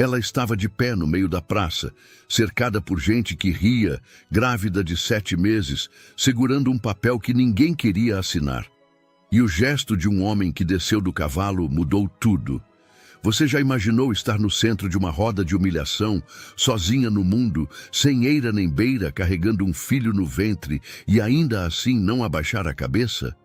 Ela estava de pé no meio da praça, cercada por gente que ria, grávida de 7 meses, segurando um papel que ninguém queria assinar. E o gesto de um homem que desceu do cavalo mudou tudo. Você já imaginou estar no centro de uma roda de humilhação, sozinha no mundo, sem eira nem beira, carregando um filho no ventre e ainda assim não abaixar a cabeça?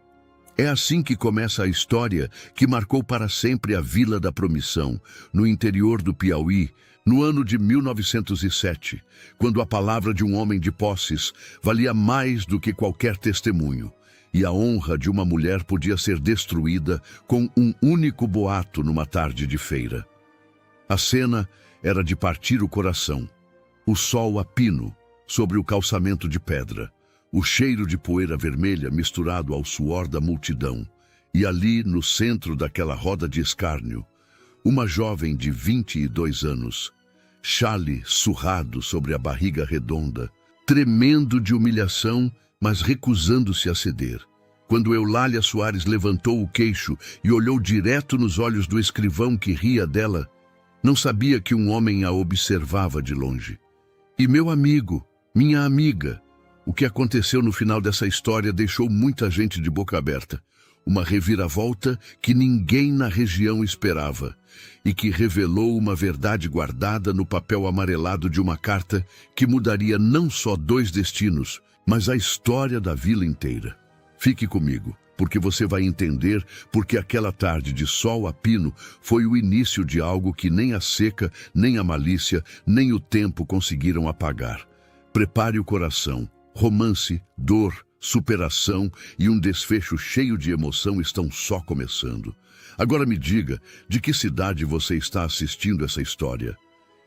É assim que começa a história que marcou para sempre a Vila da Promissão, no interior do Piauí, no ano de 1907, quando a palavra de um homem de posses valia mais do que qualquer testemunho, e a honra de uma mulher podia ser destruída com um único boato numa tarde de feira. A cena era de partir o coração. O sol a pino sobre o calçamento de pedra, o cheiro de poeira vermelha misturado ao suor da multidão, e ali, no centro daquela roda de escárnio, uma jovem de 22 anos, chale surrado sobre a barriga redonda, tremendo de humilhação, mas recusando-se a ceder. Quando Eulália Soares levantou o queixo e olhou direto nos olhos do escrivão que ria dela, não sabia que um homem a observava de longe. E meu amigo, minha amiga, o que aconteceu no final dessa história deixou muita gente de boca aberta. Uma reviravolta que ninguém na região esperava e que revelou uma verdade guardada no papel amarelado de uma carta que mudaria não só 2 destinos, mas a história da vila inteira. Fique comigo, porque você vai entender porque aquela tarde de sol a pino foi o início de algo que nem a seca, nem a malícia, nem o tempo conseguiram apagar. Prepare o coração. Romance, dor, superação e um desfecho cheio de emoção estão só começando. Agora me diga, de que cidade você está assistindo essa história?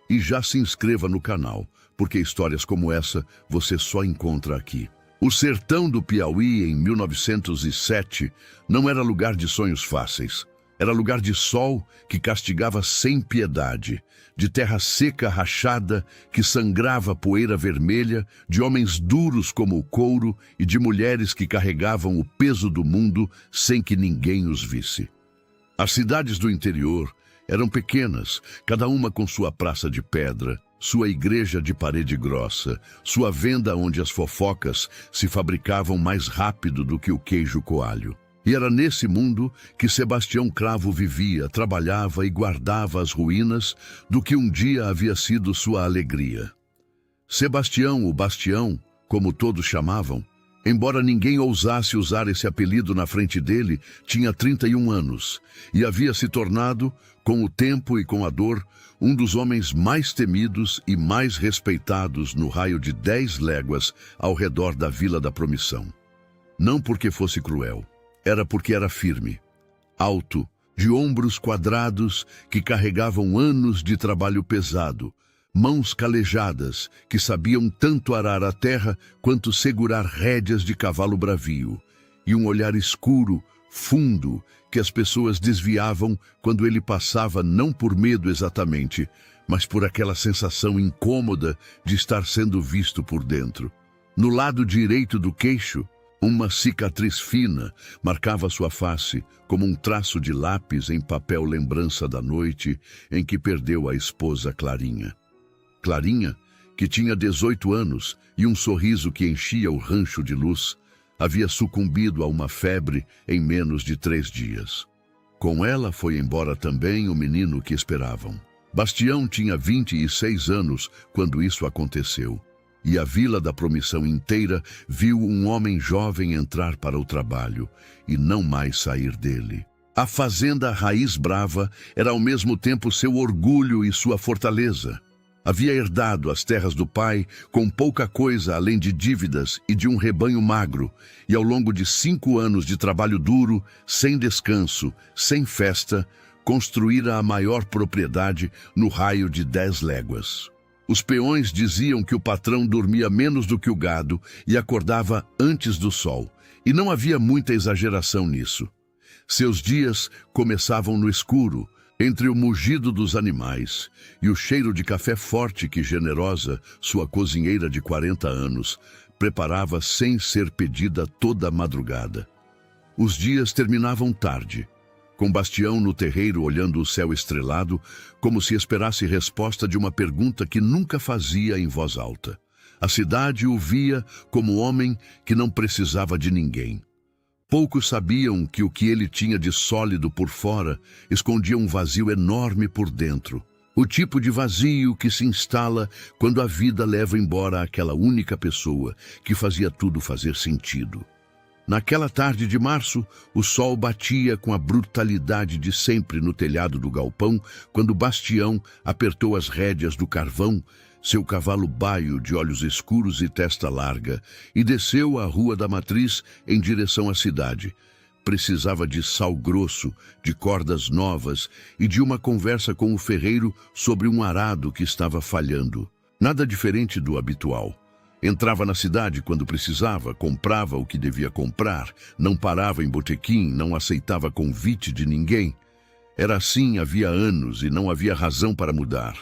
E já se inscreva no canal, porque histórias como essa você só encontra aqui. O sertão do Piauí, em 1907, não era lugar de sonhos fáceis. Era lugar de sol que castigava sem piedade, de terra seca rachada que sangrava poeira vermelha, de homens duros como o couro e de mulheres que carregavam o peso do mundo sem que ninguém os visse. As cidades do interior eram pequenas, cada uma com sua praça de pedra, sua igreja de parede grossa, sua venda onde as fofocas se fabricavam mais rápido do que o queijo coalho. E era nesse mundo que Sebastião Cravo vivia, trabalhava e guardava as ruínas do que um dia havia sido sua alegria. Sebastião, o Bastião, como todos chamavam, embora ninguém ousasse usar esse apelido na frente dele, tinha 31 anos e havia se tornado, com o tempo e com a dor, um dos homens mais temidos e mais respeitados no raio de 10 léguas ao redor da Vila da Promissão. Não porque fosse cruel. Era porque era firme, alto, de ombros quadrados que carregavam anos de trabalho pesado, mãos calejadas que sabiam tanto arar a terra quanto segurar rédeas de cavalo bravio, e um olhar escuro, fundo, que as pessoas desviavam quando ele passava não por medo exatamente, mas por aquela sensação incômoda de estar sendo visto por dentro. No lado direito do queixo, uma cicatriz fina marcava sua face como um traço de lápis em papel lembrança da noite em que perdeu a esposa Clarinha. Clarinha, que tinha 18 anos e um sorriso que enchia o rancho de luz, havia sucumbido a uma febre em menos de 3 dias. Com ela foi embora também o menino que esperavam. Bastião tinha 26 anos quando isso aconteceu. E a Vila da Promissão inteira viu um homem jovem entrar para o trabalho e não mais sair dele. A fazenda Raiz Brava era ao mesmo tempo seu orgulho e sua fortaleza. Havia herdado as terras do pai com pouca coisa além de dívidas e de um rebanho magro, e ao longo de 5 anos de trabalho duro, sem descanso, sem festa, construíra a maior propriedade no raio de 10 léguas. Os peões diziam que o patrão dormia menos do que o gado e acordava antes do sol, e não havia muita exageração nisso. Seus dias começavam no escuro, entre o mugido dos animais e o cheiro de café forte que Generosa, sua cozinheira de 40 anos, preparava sem ser pedida toda a madrugada. Os dias terminavam tarde, com Bastião no terreiro olhando o céu estrelado, como se esperasse resposta de uma pergunta que nunca fazia em voz alta. A cidade o via como homem que não precisava de ninguém. Poucos sabiam que o que ele tinha de sólido por fora escondia um vazio enorme por dentro. O tipo de vazio que se instala quando a vida leva embora aquela única pessoa que fazia tudo fazer sentido. Naquela tarde de março, o sol batia com a brutalidade de sempre no telhado do galpão, quando Bastião apertou as rédeas do carvão, seu cavalo baio de olhos escuros e testa larga, e desceu a Rua da Matriz em direção à cidade. Precisava de sal grosso, de cordas novas e de uma conversa com o ferreiro sobre um arado que estava falhando. Nada diferente do habitual. Entrava na cidade quando precisava, comprava o que devia comprar, não parava em botequim, não aceitava convite de ninguém. Era assim havia anos e não havia razão para mudar.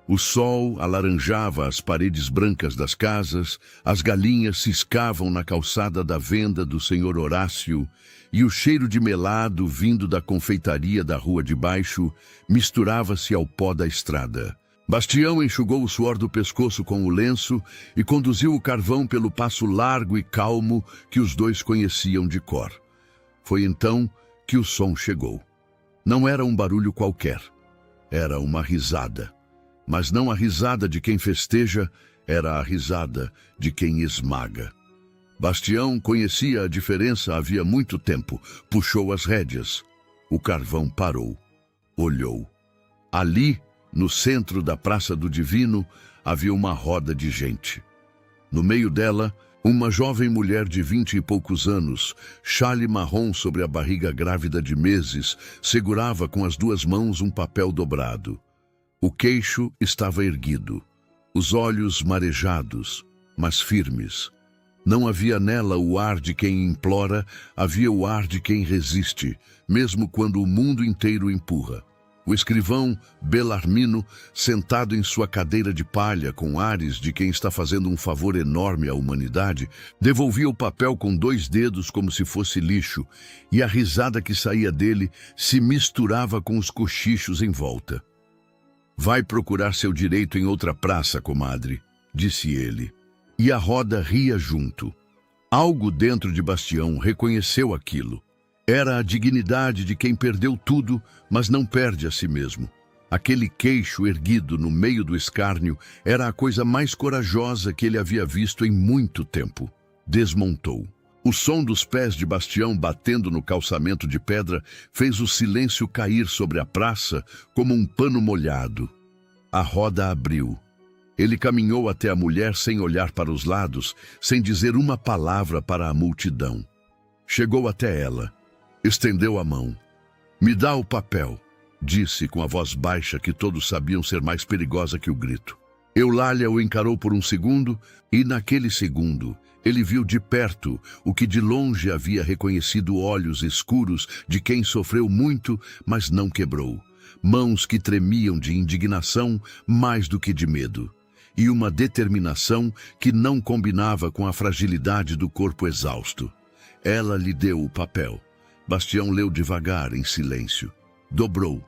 O sol alaranjava as paredes brancas das casas, as galinhas ciscavam na calçada da venda do senhor Horácio e o cheiro de melado vindo da confeitaria da rua de baixo misturava-se ao pó da estrada. Bastião enxugou o suor do pescoço com o lenço e conduziu o carvão pelo passo largo e calmo que os dois conheciam de cor. Foi então que o som chegou. Não era um barulho qualquer. Era uma risada. Mas não a risada de quem festeja, era a risada de quem esmaga. Bastião conhecia a diferença havia muito tempo. Puxou as rédeas. O carvão parou. Olhou. Ali, no centro da Praça do Divino, havia uma roda de gente. No meio dela, uma jovem mulher de 20 e poucos anos, chale marrom sobre a barriga grávida de meses, segurava com as duas mãos um papel dobrado. O queixo estava erguido, os olhos marejados, mas firmes. Não havia nela o ar de quem implora, havia o ar de quem resiste, mesmo quando o mundo inteiro empurra. O escrivão Belarmino, sentado em sua cadeira de palha com ares de quem está fazendo um favor enorme à humanidade, devolvia o papel com 2 dedos como se fosse lixo, e a risada que saía dele se misturava com os cochichos em volta. "Vai procurar seu direito em outra praça, comadre", disse ele. E a roda ria junto. Algo dentro de Bastião reconheceu aquilo. Era a dignidade de quem perdeu tudo, mas não perde a si mesmo. Aquele queixo erguido no meio do escárnio era a coisa mais corajosa que ele havia visto em muito tempo. Desmontou. O som dos pés de Bastião batendo no calçamento de pedra fez o silêncio cair sobre a praça como um pano molhado. A roda abriu. Ele caminhou até a mulher sem olhar para os lados, sem dizer uma palavra para a multidão. Chegou até ela. Estendeu a mão. "Me dá o papel", disse com a voz baixa que todos sabiam ser mais perigosa que o grito. Eulália o encarou por um segundo e, naquele segundo, ele viu de perto o que de longe havia reconhecido olhos escuros de quem sofreu muito, mas não quebrou. Mãos que tremiam de indignação mais do que de medo. E uma determinação que não combinava com a fragilidade do corpo exausto. Ela lhe deu o papel. Bastião leu devagar, em silêncio. Dobrou.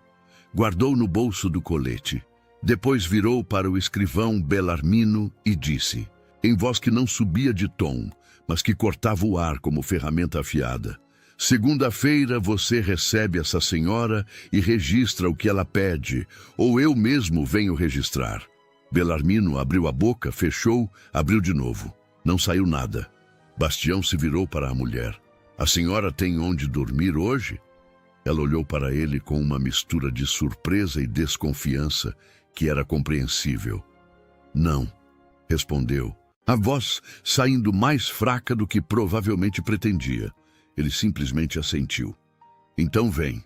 Guardou no bolso do colete. Depois virou para o escrivão Belarmino e disse, em voz que não subia de tom, mas que cortava o ar como ferramenta afiada: "Segunda-feira você recebe essa senhora e registra o que ela pede, ou eu mesmo venho registrar." Belarmino abriu a boca, fechou, abriu de novo. Não saiu nada. Bastião se virou para a mulher. "A senhora tem onde dormir hoje?" Ela olhou para ele com uma mistura de surpresa e desconfiança que era compreensível. "Não", respondeu, a voz saindo mais fraca do que provavelmente pretendia. Ele simplesmente assentiu. "Então vem."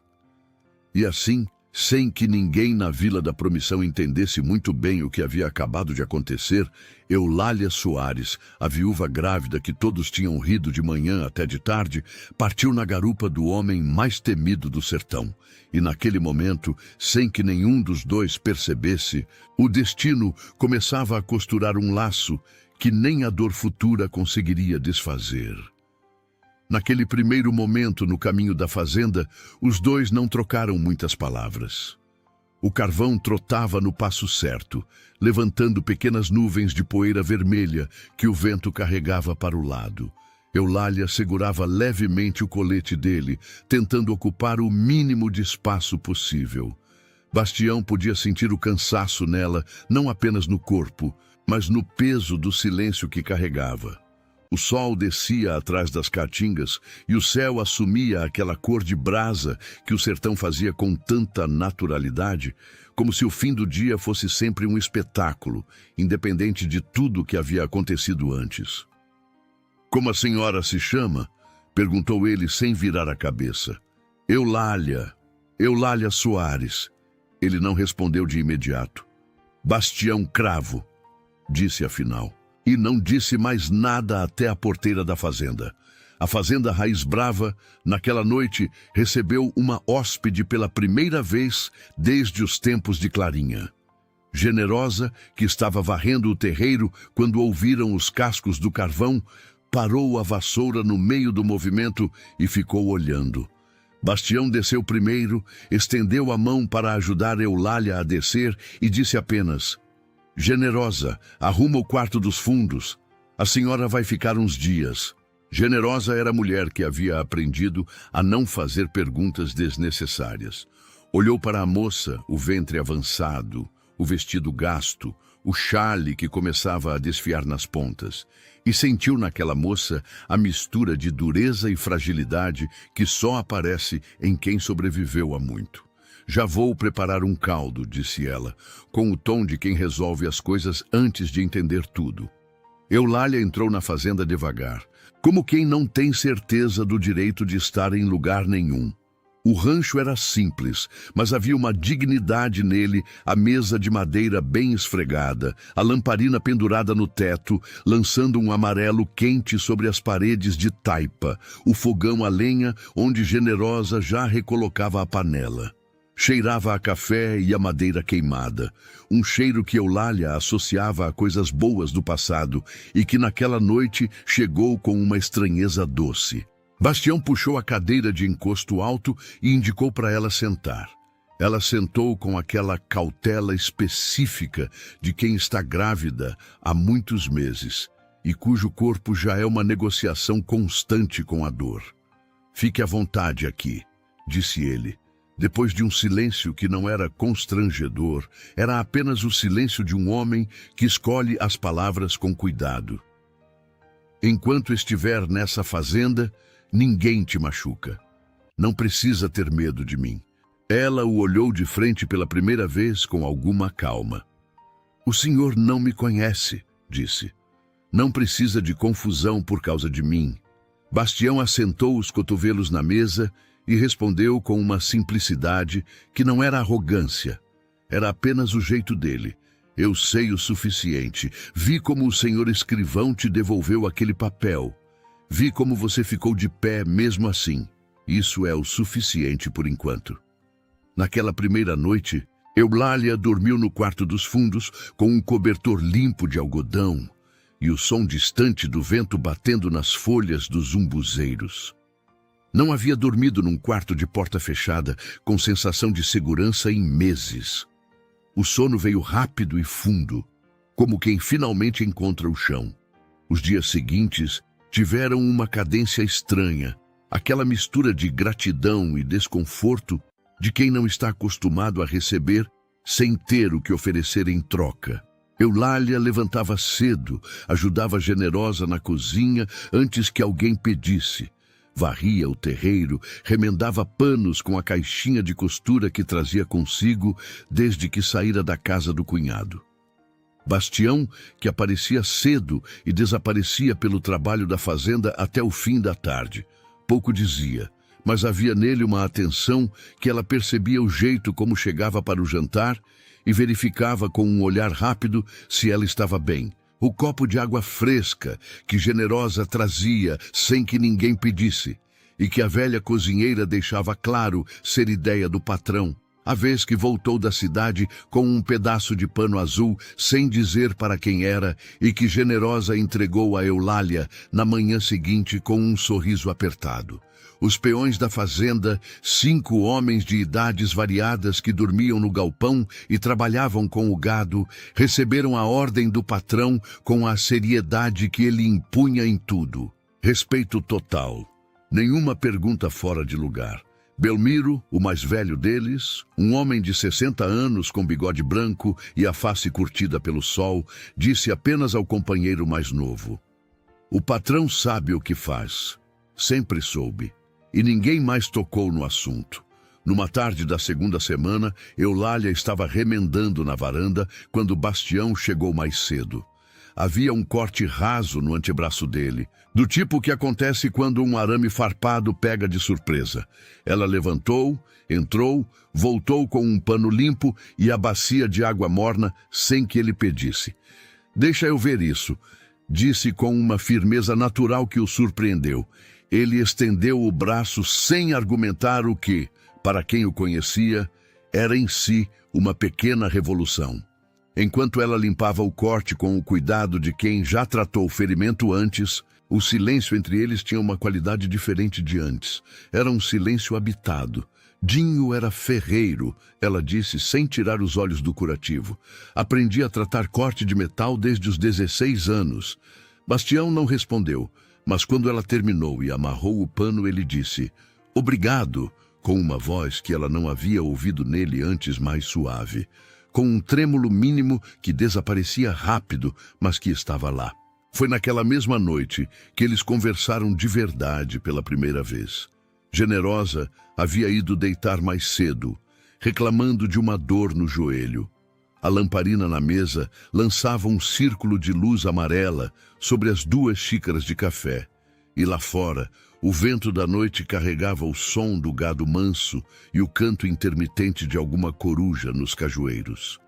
E assim, sem que ninguém na Vila da Promissão entendesse muito bem o que havia acabado de acontecer, Eulália Soares, a viúva grávida que todos tinham rido de manhã até de tarde, partiu na garupa do homem mais temido do sertão. E naquele momento, sem que nenhum dos dois percebesse, o destino começava a costurar um laço que nem a dor futura conseguiria desfazer. Naquele primeiro momento no caminho da fazenda, os dois não trocaram muitas palavras. O carvão trotava no passo certo, levantando pequenas nuvens de poeira vermelha que o vento carregava para o lado. Eulália segurava levemente o colete dele, tentando ocupar o mínimo de espaço possível. Bastião podia sentir o cansaço nela, não apenas no corpo, mas no peso do silêncio que carregava. O sol descia atrás das caatingas e o céu assumia aquela cor de brasa que o sertão fazia com tanta naturalidade, como se o fim do dia fosse sempre um espetáculo, independente de tudo que havia acontecido antes. "Como a senhora se chama?" perguntou ele sem virar a cabeça. Eulália Soares." Ele não respondeu de imediato. "Bastião Cravo", disse afinal. E não disse mais nada até a porteira da fazenda. A fazenda Raiz Brava, naquela noite, recebeu uma hóspede pela primeira vez desde os tempos de Clarinha. Generosa, que estava varrendo o terreiro quando ouviram os cascos do carvão, parou a vassoura no meio do movimento e ficou olhando. Bastião desceu primeiro, estendeu a mão para ajudar Eulália a descer e disse apenas: "Generosa, arruma o quarto dos fundos. A senhora vai ficar uns dias." Generosa era a mulher que havia aprendido a não fazer perguntas desnecessárias. Olhou para a moça, o ventre avançado, o vestido gasto, o chale que começava a desfiar nas pontas, e sentiu naquela moça a mistura de dureza e fragilidade que só aparece em quem sobreviveu há muito. "Já vou preparar um caldo", disse ela, com o tom de quem resolve as coisas antes de entender tudo. Eulália entrou na fazenda devagar, como quem não tem certeza do direito de estar em lugar nenhum. O rancho era simples, mas havia uma dignidade nele, a mesa de madeira bem esfregada, a lamparina pendurada no teto, lançando um amarelo quente sobre as paredes de taipa, o fogão a lenha onde Generosa já recolocava a panela. Cheirava a café e a madeira queimada, um cheiro que Eulália associava a coisas boas do passado e que naquela noite chegou com uma estranheza doce. Bastião puxou a cadeira de encosto alto e indicou para ela sentar. Ela sentou com aquela cautela específica de quem está grávida há muitos meses e cujo corpo já é uma negociação constante com a dor. "Fique à vontade aqui", disse ele. Depois de um silêncio que não era constrangedor, era apenas o silêncio de um homem que escolhe as palavras com cuidado. "Enquanto estiver nessa fazenda, ninguém te machuca. Não precisa ter medo de mim." Ela o olhou de frente pela primeira vez com alguma calma. "O senhor não me conhece", disse. "Não precisa de confusão por causa de mim." Bastião assentou os cotovelos na mesa e respondeu com uma simplicidade que não era arrogância. Era apenas o jeito dele. "Eu sei o suficiente. Vi como o senhor escrivão te devolveu aquele papel. Vi como você ficou de pé mesmo assim. Isso é o suficiente por enquanto." Naquela primeira noite, Eulália dormiu no quarto dos fundos com um cobertor limpo de algodão e o som distante do vento batendo nas folhas dos umbuzeiros. Não havia dormido num quarto de porta fechada com sensação de segurança em meses. O sono veio rápido e fundo, como quem finalmente encontra o chão. Os dias seguintes tiveram uma cadência estranha, aquela mistura de gratidão e desconforto de quem não está acostumado a receber sem ter o que oferecer em troca. Eulália levantava cedo, ajudava Generosa na cozinha antes que alguém pedisse. Varria o terreiro, remendava panos com a caixinha de costura que trazia consigo desde que saíra da casa do cunhado. Bastião, que aparecia cedo e desaparecia pelo trabalho da fazenda até o fim da tarde. Pouco dizia, mas havia nele uma atenção que ela percebia o jeito como chegava para o jantar e verificava com um olhar rápido se ela estava bem. O copo de água fresca que Generosa trazia sem que ninguém pedisse, e que a velha cozinheira deixava claro ser ideia do patrão, a vez que voltou da cidade com um pedaço de pano azul, sem dizer para quem era, e que generosa entregou a Eulália na manhã seguinte com um sorriso apertado. Os peões da fazenda, 5 homens de idades variadas que dormiam no galpão e trabalhavam com o gado, receberam a ordem do patrão com a seriedade que ele impunha em tudo. Respeito total. Nenhuma pergunta fora de lugar. Belmiro, o mais velho deles, um homem de 60 anos com bigode branco e a face curtida pelo sol, disse apenas ao companheiro mais novo: "O patrão sabe o que faz. Sempre soube." E ninguém mais tocou no assunto. Numa tarde da segunda semana, Eulália estava remendando na varanda quando Bastião chegou mais cedo. Havia um corte raso no antebraço dele, do tipo que acontece quando um arame farpado pega de surpresa. Ela levantou, entrou, voltou com um pano limpo e a bacia de água morna sem que ele pedisse. "Deixa eu ver isso", disse com uma firmeza natural que o surpreendeu. Ele estendeu o braço sem argumentar o que, para quem o conhecia, era em si uma pequena revolução. Enquanto ela limpava o corte com o cuidado de quem já tratou o ferimento antes, o silêncio entre eles tinha uma qualidade diferente de antes. Era um silêncio habitado. Dinho era ferreiro, ela disse sem tirar os olhos do curativo. Aprendi a tratar corte de metal desde os 16 anos. Bastião não respondeu, mas quando ela terminou e amarrou o pano, ele disse: "Obrigado", com uma voz que ela não havia ouvido nele antes, mais suave, com um trêmulo mínimo que desaparecia rápido, mas que estava lá. Foi naquela mesma noite que eles conversaram de verdade pela primeira vez. Generosa havia ido deitar mais cedo, reclamando de uma dor no joelho. A lamparina na mesa lançava um círculo de luz amarela sobre as 2 xícaras de café. E lá fora, o vento da noite carregava o som do gado manso e o canto intermitente de alguma coruja nos cajueiros.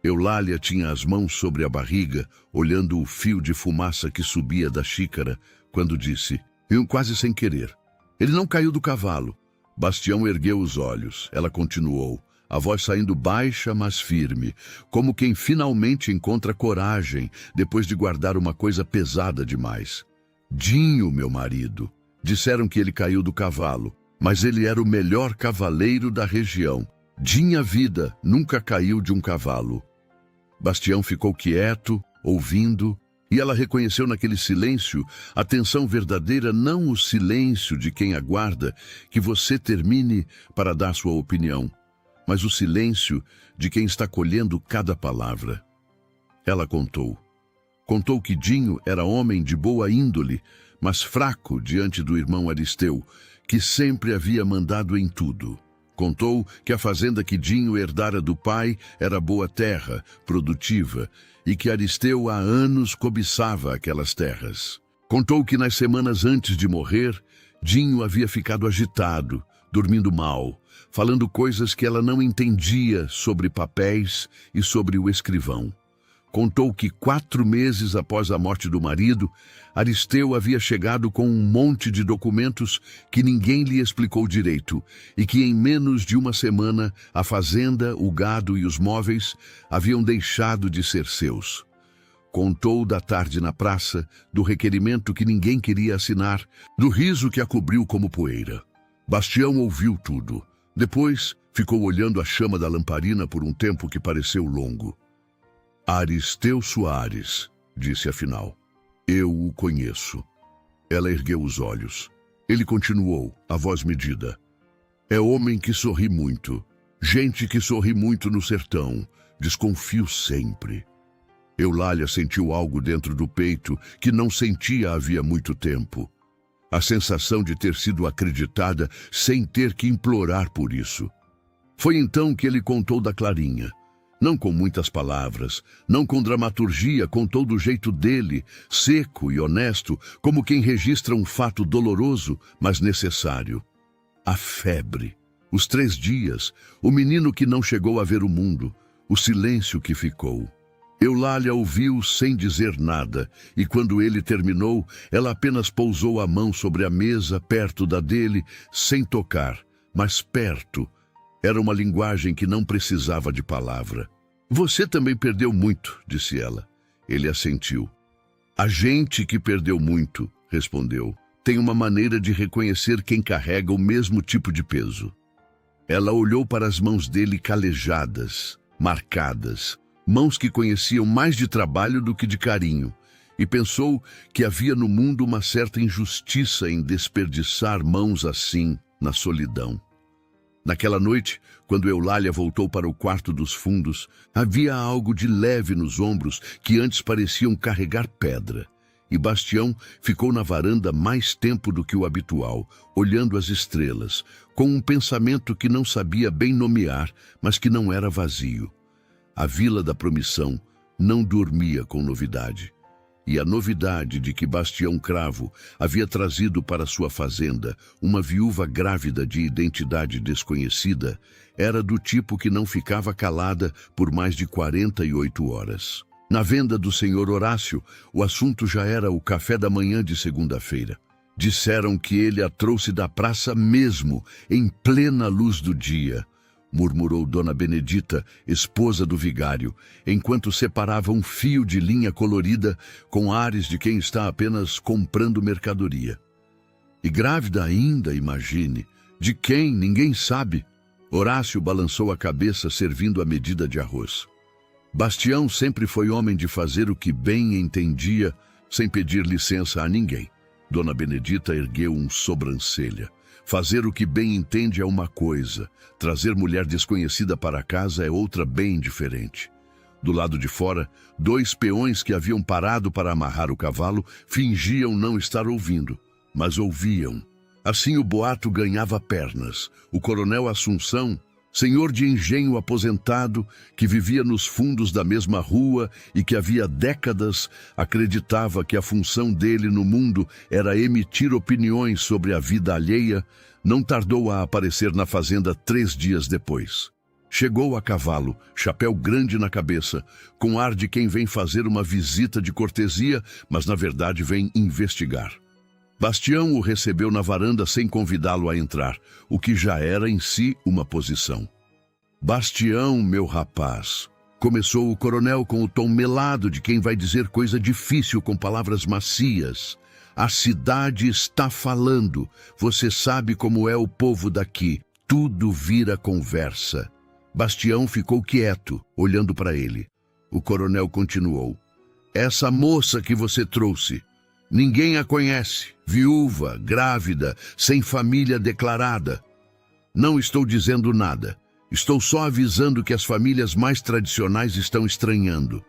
Eulália tinha as mãos sobre a barriga, olhando o fio de fumaça que subia da xícara, quando disse, quase sem querer: "Ele não caiu do cavalo." Bastião ergueu os olhos. Ela continuou, a voz saindo baixa, mas firme, como quem finalmente encontra coragem depois de guardar uma coisa pesada demais. "Dinho, meu marido. Disseram que ele caiu do cavalo, mas ele era o melhor cavaleiro da região. Dinha vida nunca caiu de um cavalo." Bastião ficou quieto, ouvindo, e ela reconheceu naquele silêncio a tensão verdadeira, não o silêncio de quem aguarda que você termine para dar sua opinião, mas o silêncio de quem está colhendo cada palavra. Ela contou. Contou que Dinho era homem de boa índole, mas fraco diante do irmão Aristeu, que sempre havia mandado em tudo. Contou que a fazenda que Dinho herdara do pai era boa terra, produtiva, e que Aristeu há anos cobiçava aquelas terras. Contou que nas semanas antes de morrer, Dinho havia ficado agitado, dormindo mal, falando coisas que ela não entendia sobre papéis e sobre o escrivão. Contou que 4 meses após a morte do marido, Aristeu havia chegado com um monte de documentos que ninguém lhe explicou direito e que em menos de uma semana a fazenda, o gado e os móveis haviam deixado de ser seus. Contou da tarde na praça, do requerimento que ninguém queria assinar, do riso que a cobriu como poeira. Bastião ouviu tudo. Depois, ficou olhando a chama da lamparina por um tempo que pareceu longo. "Aristeu Soares", disse afinal. "Eu o conheço." Ela ergueu os olhos. Ele continuou, a voz medida. "É homem que sorri muito. Gente que sorri muito no sertão. Desconfio sempre." Eulália sentiu algo dentro do peito que não sentia havia muito tempo. A sensação de ter sido acreditada sem ter que implorar por isso. Foi então que ele contou da Clarinha. Não com muitas palavras, não com dramaturgia, contou do jeito dele, seco e honesto, como quem registra um fato doloroso, mas necessário. A febre, os 3 dias, o menino que não chegou a ver o mundo, o silêncio que ficou. Eulália ouviu sem dizer nada, e quando ele terminou, ela apenas pousou a mão sobre a mesa, perto da dele, sem tocar, mas perto, Era uma linguagem que não precisava de palavra. Você também perdeu muito, disse ela. Ele assentiu. A gente que perdeu muito, respondeu, tem uma maneira de reconhecer quem carrega o mesmo tipo de peso. Ela olhou para as mãos dele calejadas, marcadas, mãos que conheciam mais de trabalho do que de carinho, e pensou que havia no mundo uma certa injustiça em desperdiçar mãos assim na solidão. Naquela noite, quando Eulália voltou para o quarto dos fundos, havia algo de leve nos ombros que antes pareciam carregar pedra. E Bastião ficou na varanda mais tempo do que o habitual, olhando as estrelas, com um pensamento que não sabia bem nomear, mas que não era vazio. A Vila da Promissão não dormia com novidade. E a novidade de que Bastião Cravo havia trazido para sua fazenda uma viúva grávida de identidade desconhecida era do tipo que não ficava calada por mais de 48 horas. Na venda do senhor Horácio, o assunto já era o café da manhã de segunda-feira. Disseram que ele a trouxe da praça mesmo, em plena luz do dia, murmurou Dona Benedita, esposa do vigário, enquanto separava um fio de linha colorida com ares de quem está apenas comprando mercadoria. E grávida ainda, imagine. De quem, ninguém sabe. Horácio balançou a cabeça servindo a medida de arroz. Bastião sempre foi homem de fazer o que bem entendia, sem pedir licença a ninguém. Dona Benedita ergueu sobrancelha. Fazer o que bem entende é uma coisa, trazer mulher desconhecida para casa é outra bem diferente. Do lado de fora, 2 peões que haviam parado para amarrar o cavalo fingiam não estar ouvindo, mas ouviam. Assim o boato ganhava pernas. O coronel Assunção, senhor de engenho aposentado, que vivia nos fundos da mesma rua e que havia décadas acreditava que a função dele no mundo era emitir opiniões sobre a vida alheia, não tardou a aparecer na fazenda 3 dias depois. Chegou a cavalo, chapéu grande na cabeça, com ar de quem vem fazer uma visita de cortesia, mas na verdade vem investigar. Bastião o recebeu na varanda sem convidá-lo a entrar, o que já era em si uma posição. Bastião, meu rapaz, começou o coronel com o tom melado de quem vai dizer coisa difícil com palavras macias. A cidade está falando, você sabe como é o povo daqui, tudo vira conversa. Bastião ficou quieto, olhando para ele. O coronel continuou. Essa moça que você trouxe, ninguém a conhece, viúva, grávida, sem família declarada. Não estou dizendo nada. Estou só avisando que as famílias mais tradicionais estão estranhando.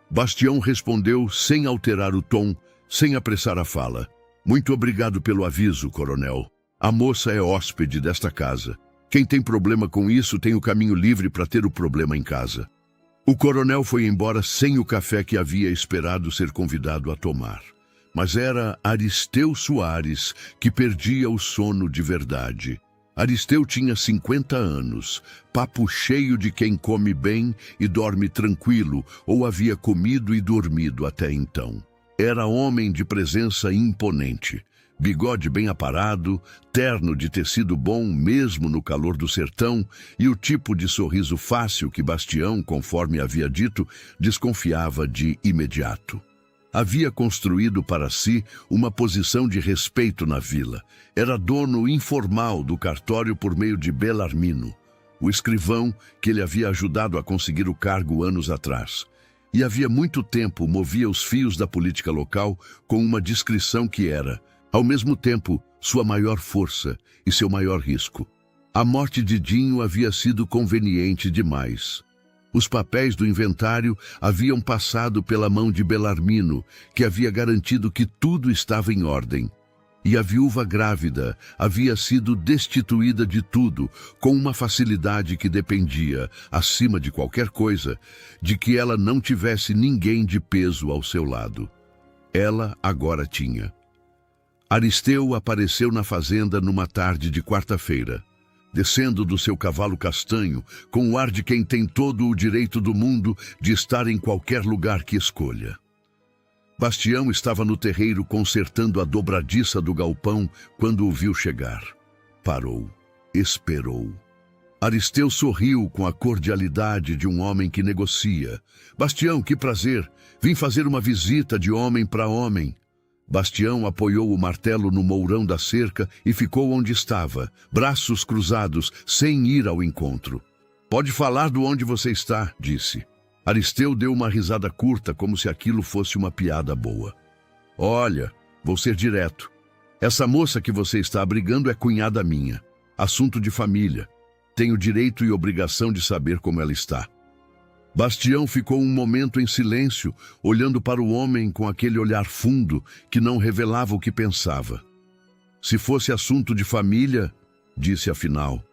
Bastião respondeu sem alterar o tom, sem apressar a fala. Muito obrigado pelo aviso, coronel. A moça é hóspede desta casa. Quem tem problema com isso tem o caminho livre para ter o problema em casa. O coronel foi embora sem o café que havia esperado ser convidado a tomar. Mas era Aristeu Soares que perdia o sono de verdade. Aristeu tinha 50 anos, papo cheio de quem come bem e dorme tranquilo, ou havia comido e dormido até então. Era homem de presença imponente, bigode bem aparado, terno de tecido bom mesmo no calor do sertão e o tipo de sorriso fácil que Bastião, conforme havia dito, desconfiava de imediato. Havia construído para si uma posição de respeito na vila. Era dono informal do cartório por meio de Belarmino, o escrivão que ele havia ajudado a conseguir o cargo anos atrás. E havia muito tempo movia os fios da política local com uma discrição que era, ao mesmo tempo, sua maior força e seu maior risco. A morte de Dinho havia sido conveniente demais. Os papéis do inventário haviam passado pela mão de Belarmino, que havia garantido que tudo estava em ordem. E a viúva grávida havia sido destituída de tudo, com uma facilidade que dependia, acima de qualquer coisa, de que ela não tivesse ninguém de peso ao seu lado. Ela agora tinha. Aristeu apareceu na fazenda numa tarde de quarta-feira, descendo do seu cavalo castanho, com o ar de quem tem todo o direito do mundo de estar em qualquer lugar que escolha. Bastião estava no terreiro consertando a dobradiça do galpão quando o viu chegar. Parou, esperou. Aristeu sorriu com a cordialidade de um homem que negocia. Bastião, que prazer! Vim fazer uma visita de homem para homem. Bastião apoiou o martelo no mourão da cerca e ficou onde estava, braços cruzados, sem ir ao encontro. Pode falar do onde você está, disse. Aristeu deu uma risada curta, como se aquilo fosse uma piada boa. Olha, vou ser direto. Essa moça que você está abrigando é cunhada minha. Assunto de família. Tenho direito e obrigação de saber como ela está. Bastião ficou um momento em silêncio, olhando para o homem com aquele olhar fundo que não revelava o que pensava. Se fosse assunto de família, disse afinal,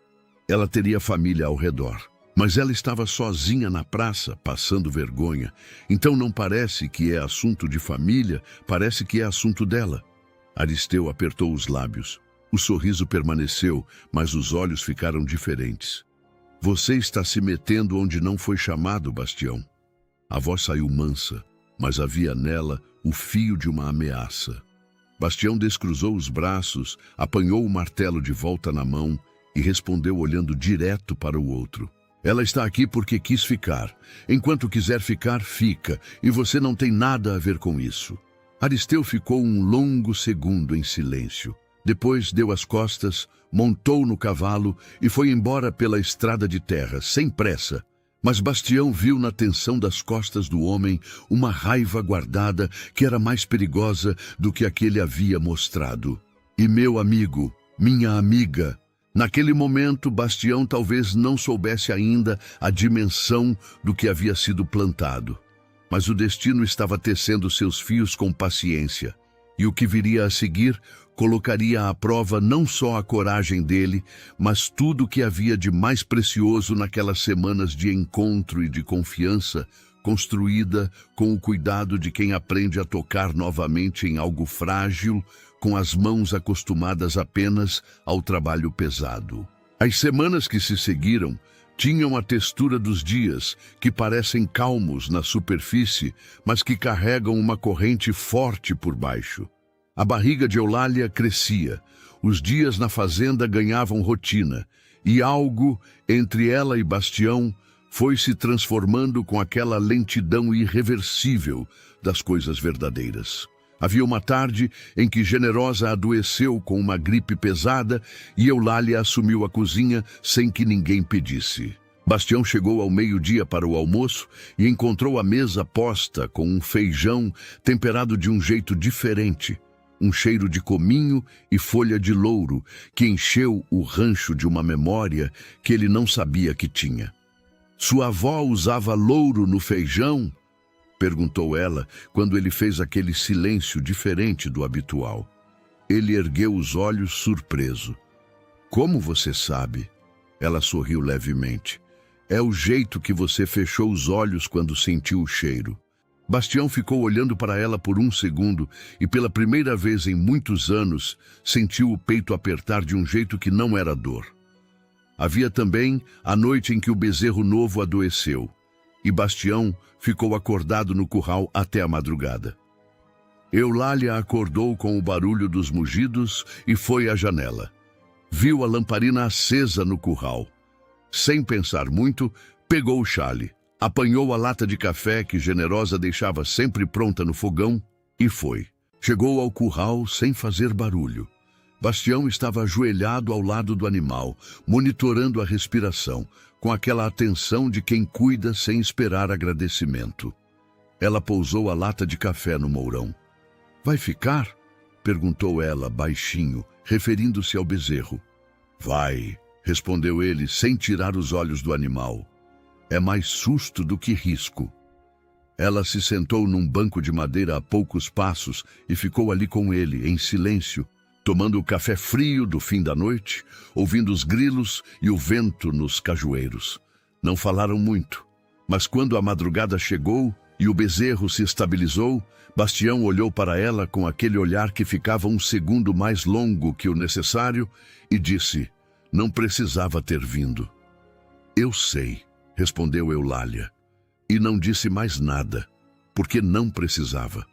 ela teria família ao redor. Mas ela estava sozinha na praça, passando vergonha. Então não parece que é assunto de família, parece que é assunto dela. Aristeu apertou os lábios. O sorriso permaneceu, mas os olhos ficaram diferentes. Você está se metendo onde não foi chamado, Bastião. A voz saiu mansa, mas havia nela o fio de uma ameaça. Bastião descruzou os braços, apanhou o martelo de volta na mão e respondeu olhando direto para o outro. Ela está aqui porque quis ficar. Enquanto quiser ficar, fica, e você não tem nada a ver com isso. Aristeu ficou um longo segundo em silêncio. Depois deu as costas, montou no cavalo e foi embora pela estrada de terra, sem pressa. Mas Bastião viu na tensão das costas do homem uma raiva guardada que era mais perigosa do que a que ele havia mostrado. E meu amigo, minha amiga... Naquele momento, Bastião talvez não soubesse ainda a dimensão do que havia sido plantado. Mas o destino estava tecendo seus fios com paciência. E o que viria a seguir colocaria à prova não só a coragem dele, mas tudo o que havia de mais precioso naquelas semanas de encontro e de confiança, construída com o cuidado de quem aprende a tocar novamente em algo frágil, com as mãos acostumadas apenas ao trabalho pesado. As semanas que se seguiram tinham a textura dos dias, que parecem calmos na superfície, mas que carregam uma corrente forte por baixo. A barriga de Eulália crescia, os dias na fazenda ganhavam rotina, e algo entre ela e Bastião foi se transformando com aquela lentidão irreversível das coisas verdadeiras. Havia uma tarde em que Generosa adoeceu com uma gripe pesada e Eulália assumiu a cozinha sem que ninguém pedisse. Bastião chegou ao meio-dia para o almoço e encontrou a mesa posta com um feijão temperado de um jeito diferente, um cheiro de cominho e folha de louro que encheu o rancho de uma memória que ele não sabia que tinha. Sua avó usava louro no feijão? Perguntou ela, quando ele fez aquele silêncio diferente do habitual. Ele ergueu os olhos surpreso. Como você sabe? Ela sorriu levemente. É o jeito que você fechou os olhos quando sentiu o cheiro. Bastião ficou olhando para ela por um segundo e pela primeira vez em muitos anos sentiu o peito apertar de um jeito que não era dor. Havia também a noite em que o bezerro novo adoeceu. E Bastião ficou acordado no curral até a madrugada. Eulália acordou com o barulho dos mugidos e foi à janela. Viu a lamparina acesa no curral. Sem pensar muito, pegou o chale, apanhou a lata de café que Generosa deixava sempre pronta no fogão e foi. Chegou ao curral sem fazer barulho. Bastião estava ajoelhado ao lado do animal, monitorando a respiração, com aquela atenção de quem cuida sem esperar agradecimento. Ela pousou a lata de café no mourão. Vai ficar? Perguntou ela, baixinho, referindo-se ao bezerro. Vai, respondeu ele, sem tirar os olhos do animal. É mais susto do que risco. Ela se sentou num banco de madeira a poucos passos e ficou ali com ele, em silêncio, tomando o café frio do fim da noite, ouvindo os grilos e o vento nos cajueiros. Não falaram muito, mas quando a madrugada chegou e o bezerro se estabilizou, Bastião olhou para ela com aquele olhar que ficava um segundo mais longo que o necessário e disse, não precisava ter vindo. Eu sei, respondeu Eulália, e não disse mais nada, porque não precisava.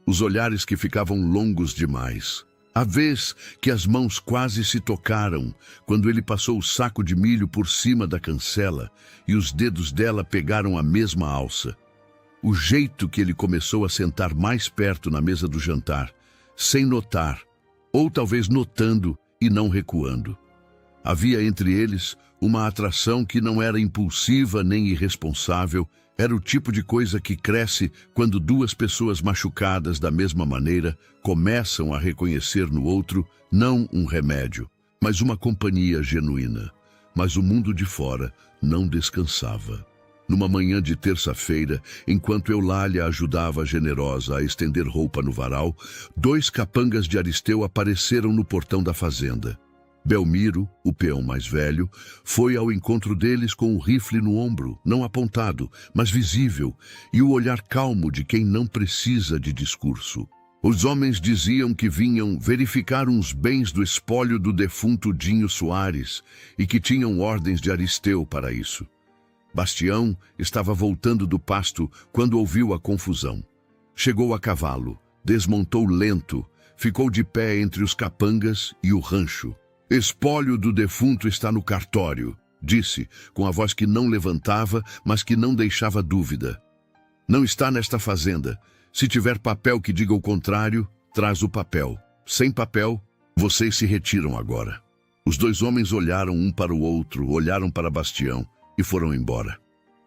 Os olhares que ficavam longos demais. A vez que as mãos quase se tocaram quando ele passou o saco de milho por cima da cancela e os dedos dela pegaram a mesma alça. O jeito que ele começou a sentar mais perto na mesa do jantar, sem notar, ou talvez notando e não recuando. Havia entre eles uma atração que não era impulsiva nem irresponsável, era o tipo de coisa que cresce quando duas pessoas machucadas da mesma maneira começam a reconhecer no outro não um remédio, mas uma companhia genuína. Mas o mundo de fora não descansava. Numa manhã de terça-feira, enquanto Eulália ajudava a generosa a estender roupa no varal, 2 capangas de Aristeu apareceram no portão da fazenda. Belmiro, o peão mais velho, foi ao encontro deles com o rifle no ombro, não apontado, mas visível, e o olhar calmo de quem não precisa de discurso. Os homens diziam que vinham verificar uns bens do espólio do defunto Dinho Soares e que tinham ordens de Aristeu para isso. Bastião estava voltando do pasto quando ouviu a confusão. Chegou a cavalo, desmontou lento, ficou de pé entre os capangas e o rancho. Espólio do defunto está no cartório, disse, com a voz que não levantava, mas que não deixava dúvida. Não está nesta fazenda. Se tiver papel que diga o contrário, traz o papel. Sem papel, vocês se retiram agora. Os 2 homens olharam um para o outro, olharam para Bastião e foram embora.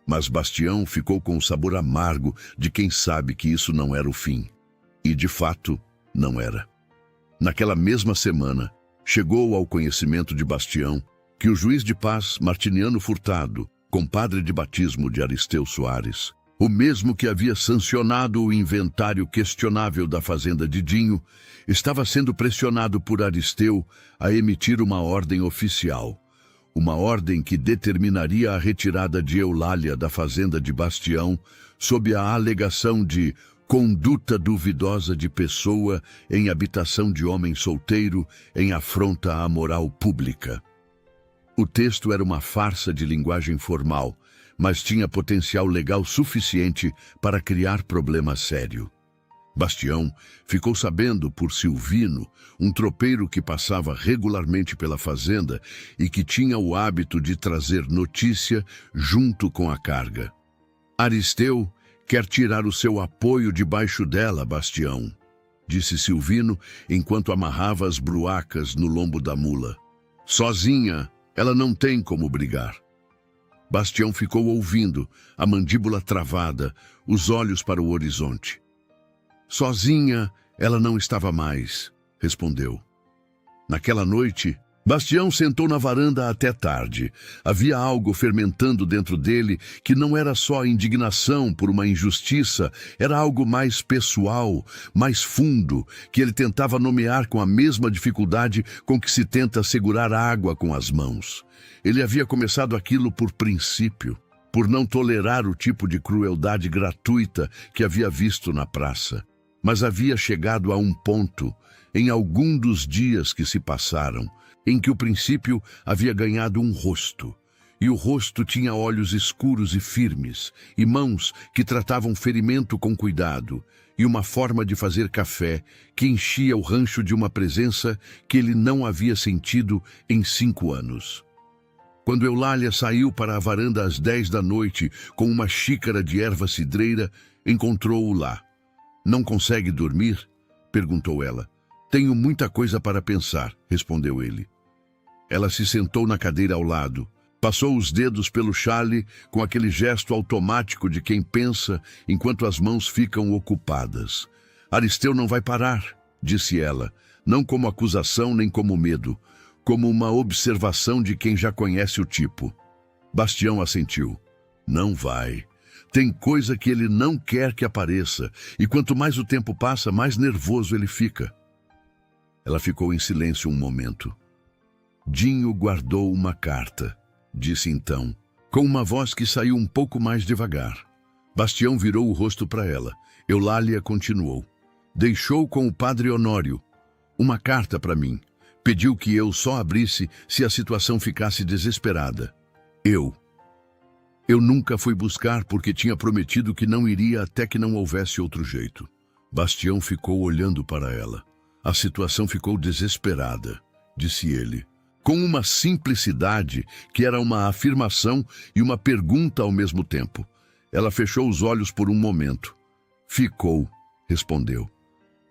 Mas Bastião ficou com o sabor amargo de quem sabe que isso não era o fim. E, de fato, não era. Naquela mesma semana, chegou ao conhecimento de Bastião que o juiz de paz Martiniano Furtado, compadre de batismo de Aristeu Soares, o mesmo que havia sancionado o inventário questionável da fazenda de Dinho, estava sendo pressionado por Aristeu a emitir uma ordem oficial. Uma ordem que determinaria a retirada de Eulália da fazenda de Bastião sob a alegação de conduta duvidosa de pessoa em habitação de homem solteiro em afronta à moral pública. O texto era uma farsa de linguagem formal, mas tinha potencial legal suficiente para criar problema sério. Bastião ficou sabendo por Silvino, um tropeiro que passava regularmente pela fazenda e que tinha o hábito de trazer notícia junto com a carga. Aristeu quer tirar o seu apoio debaixo dela, Bastião, disse Silvino enquanto amarrava as bruacas no lombo da mula. Sozinha, ela não tem como brigar. Bastião ficou ouvindo, a mandíbula travada, os olhos para o horizonte. Sozinha, ela não estava mais, respondeu. Naquela noite, Bastião sentou na varanda até tarde. Havia algo fermentando dentro dele que não era só indignação por uma injustiça, era algo mais pessoal, mais fundo, que ele tentava nomear com a mesma dificuldade com que se tenta segurar água com as mãos. Ele havia começado aquilo por princípio, por não tolerar o tipo de crueldade gratuita que havia visto na praça. Mas havia chegado a um ponto, em algum dos dias que se passaram, em que o princípio havia ganhado um rosto, e o rosto tinha olhos escuros e firmes, e mãos que tratavam ferimento com cuidado, e uma forma de fazer café que enchia o rancho de uma presença que ele não havia sentido em 5 anos. Quando Eulália saiu para a varanda às 10 da noite com uma xícara de erva cidreira, encontrou-o lá. "Não consegue dormir?" perguntou ela. "Tenho muita coisa para pensar", respondeu ele. Ela se sentou na cadeira ao lado, passou os dedos pelo chale com aquele gesto automático de quem pensa enquanto as mãos ficam ocupadas. "Aristeu não vai parar", disse ela, não como acusação nem como medo, como uma observação de quem já conhece o tipo. Bastião assentiu. "Não vai. Tem coisa que ele não quer que apareça, e quanto mais o tempo passa, mais nervoso ele fica." Ela ficou em silêncio um momento. "Dinho guardou uma carta", disse então, com uma voz que saiu um pouco mais devagar. Bastião virou o rosto para ela. Eulália continuou. "Deixou com o padre Honório uma carta para mim. Pediu que eu só abrisse se a situação ficasse desesperada. Eu nunca fui buscar porque tinha prometido que não iria até que não houvesse outro jeito." Bastião ficou olhando para ela. A situação ficou desesperada, disse ele, com uma simplicidade que era uma afirmação e uma pergunta ao mesmo tempo. Ela fechou os olhos por um momento. Ficou, respondeu.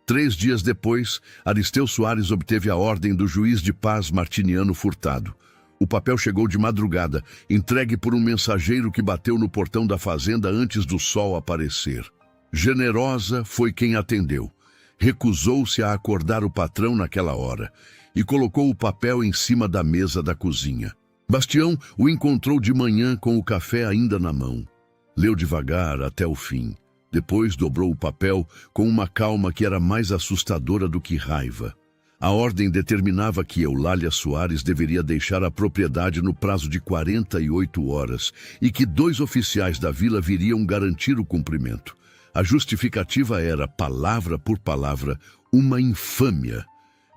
3 dias depois, Aristeu Soares obteve a ordem do juiz de paz Martiniano Furtado. O papel chegou de madrugada, entregue por um mensageiro que bateu no portão da fazenda antes do sol aparecer. Generosa foi quem atendeu. Recusou-se a acordar o patrão naquela hora e colocou o papel em cima da mesa da cozinha. Bastião o encontrou de manhã com o café ainda na mão. Leu devagar até o fim. Depois dobrou o papel com uma calma que era mais assustadora do que raiva. A ordem determinava que Eulália Soares deveria deixar a propriedade no prazo de 48 horas e que 2 oficiais da vila viriam garantir o cumprimento. A justificativa era, palavra por palavra, uma infâmia.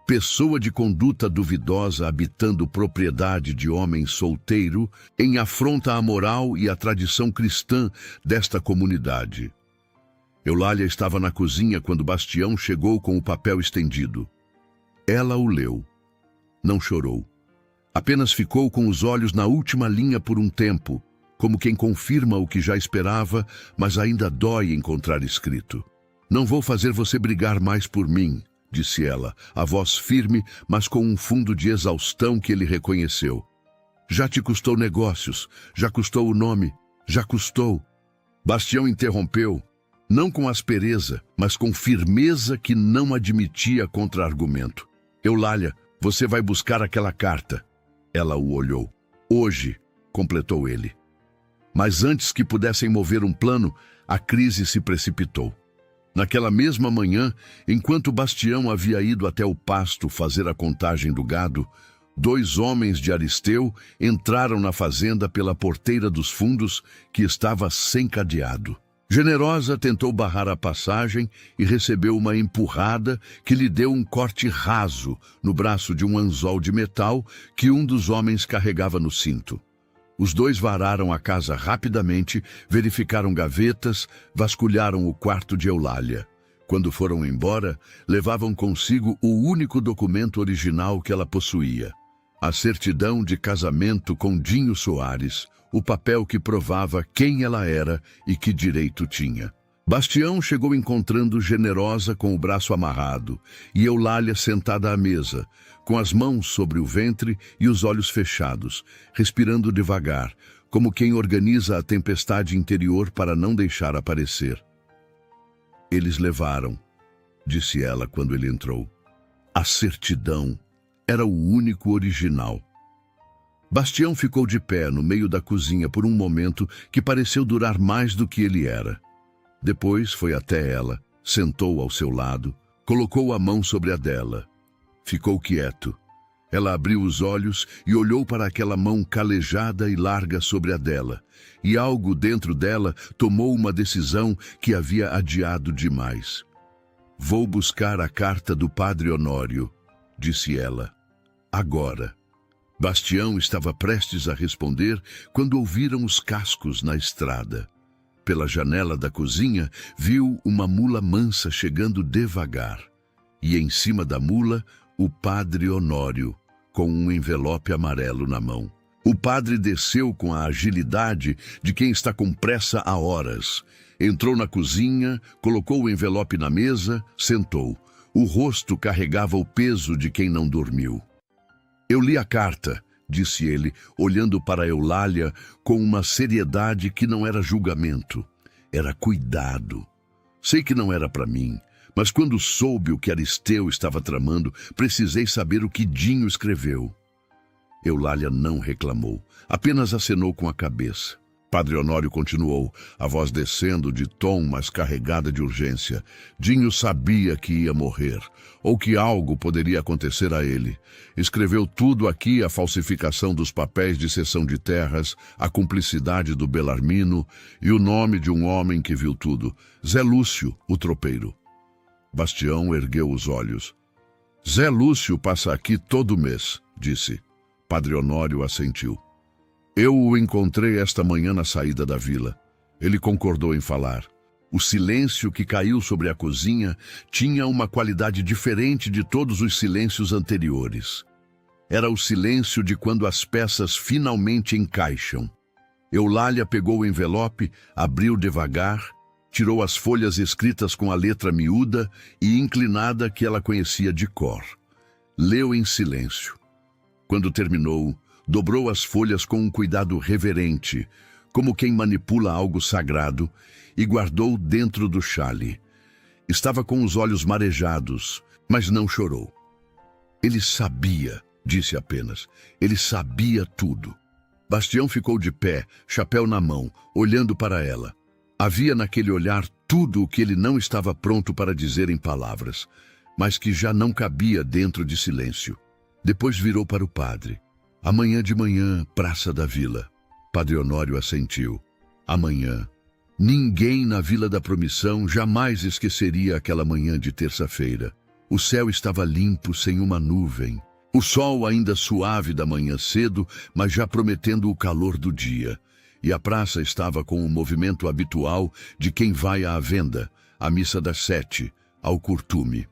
Pessoa de conduta duvidosa habitando propriedade de homem solteiro em afronta à moral e à tradição cristã desta comunidade. Eulália estava na cozinha quando Bastião chegou com o papel estendido. Ela o leu. Não chorou. Apenas ficou com os olhos na última linha por um tempo, como quem confirma o que já esperava, mas ainda dói encontrar escrito. Não vou fazer você brigar mais por mim, disse ela, a voz firme, mas com um fundo de exaustão que ele reconheceu. Já te custou negócios, já custou o nome, já custou. Bastião interrompeu. Não com aspereza, mas com firmeza que não admitia contra-argumento. Eulália, você vai buscar aquela carta. Ela o olhou. Hoje, completou ele. Mas antes que pudessem mover um plano, a crise se precipitou. Naquela mesma manhã, enquanto Bastião havia ido até o pasto fazer a contagem do gado, 2 homens de Aristeu entraram na fazenda pela porteira dos fundos, que estava sem cadeado. Generosa tentou barrar a passagem e recebeu uma empurrada que lhe deu um corte raso no braço de um anzol de metal que um dos homens carregava no cinto. Os 2 vararam a casa rapidamente, verificaram gavetas, vasculharam o quarto de Eulália. Quando foram embora, levavam consigo o único documento original que ela possuía: a certidão de casamento com Dinho Soares, o papel que provava quem ela era e que direito tinha. Bastião chegou encontrando Generosa com o braço amarrado e Eulália sentada à mesa, com as mãos sobre o ventre e os olhos fechados, respirando devagar, como quem organiza a tempestade interior para não deixar aparecer. Eles levaram, disse ela quando ele entrou. A certidão era o único original. Bastião ficou de pé no meio da cozinha por um momento que pareceu durar mais do que ele era. Depois foi até ela, sentou ao seu lado, colocou a mão sobre a dela. Ficou quieto. Ela abriu os olhos e olhou para aquela mão calejada e larga sobre a dela, e algo dentro dela tomou uma decisão que havia adiado demais. Vou buscar a carta do padre Honório, disse ela. Agora. Bastião estava prestes a responder quando ouviram os cascos na estrada. Pela janela da cozinha, viu uma mula mansa chegando devagar. E em cima da mula, o padre Honório, com um envelope amarelo na mão. O padre desceu com a agilidade de quem está com pressa há horas. Entrou na cozinha, colocou o envelope na mesa, sentou. O rosto carregava o peso de quem não dormiu. Eu li a carta, disse ele, olhando para Eulália com uma seriedade que não era julgamento, era cuidado. Sei que não era para mim, mas quando soube o que Aristeu estava tramando, precisei saber o que Dinho escreveu. Eulália não reclamou, apenas acenou com a cabeça. Padre Honório continuou, a voz descendo de tom, mas carregada de urgência. Dinho sabia que ia morrer, ou que algo poderia acontecer a ele. Escreveu tudo aqui, a falsificação dos papéis de cessão de terras, a cumplicidade do Belarmino e o nome de um homem que viu tudo, Zé Lúcio, o tropeiro. Bastião ergueu os olhos. Zé Lúcio passa aqui todo mês, disse. Padre Honório assentiu. Eu o encontrei esta manhã na saída da vila. Ele concordou em falar. O silêncio que caiu sobre a cozinha tinha uma qualidade diferente de todos os silêncios anteriores. Era o silêncio de quando as peças finalmente encaixam. Eulália pegou o envelope, abriu devagar, tirou as folhas escritas com a letra miúda e inclinada que ela conhecia de cor. Leu em silêncio. Quando terminou, dobrou as folhas com um cuidado reverente, como quem manipula algo sagrado, e guardou dentro do xale. Estava com os olhos marejados, mas não chorou. Ele sabia, disse apenas. Ele sabia tudo. Bastião ficou de pé, chapéu na mão, olhando para ela. Havia naquele olhar tudo o que ele não estava pronto para dizer em palavras, mas que já não cabia dentro de silêncio. Depois virou para o padre. Amanhã de manhã, Praça da Vila. Padre Honório assentiu. Amanhã. Ninguém na Vila da Promissão jamais esqueceria aquela manhã de terça-feira. O céu estava limpo, sem uma nuvem. O sol ainda suave da manhã cedo, mas já prometendo o calor do dia. E a praça estava com o movimento habitual de quem vai à venda, à missa das 7, ao curtume.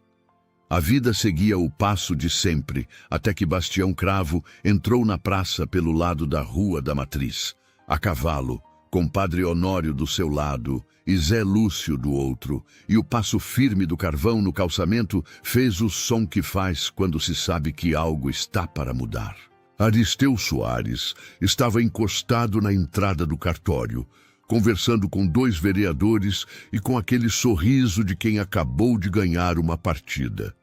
A vida seguia o passo de sempre, até que Bastião Cravo entrou na praça pelo lado da Rua da Matriz, a cavalo, com Padre Honório do seu lado e Zé Lúcio do outro, e o passo firme do carvão no calçamento fez o som que faz quando se sabe que algo está para mudar. Aristeu Soares estava encostado na entrada do cartório, conversando com 2 vereadores e com aquele sorriso de quem acabou de ganhar uma partida.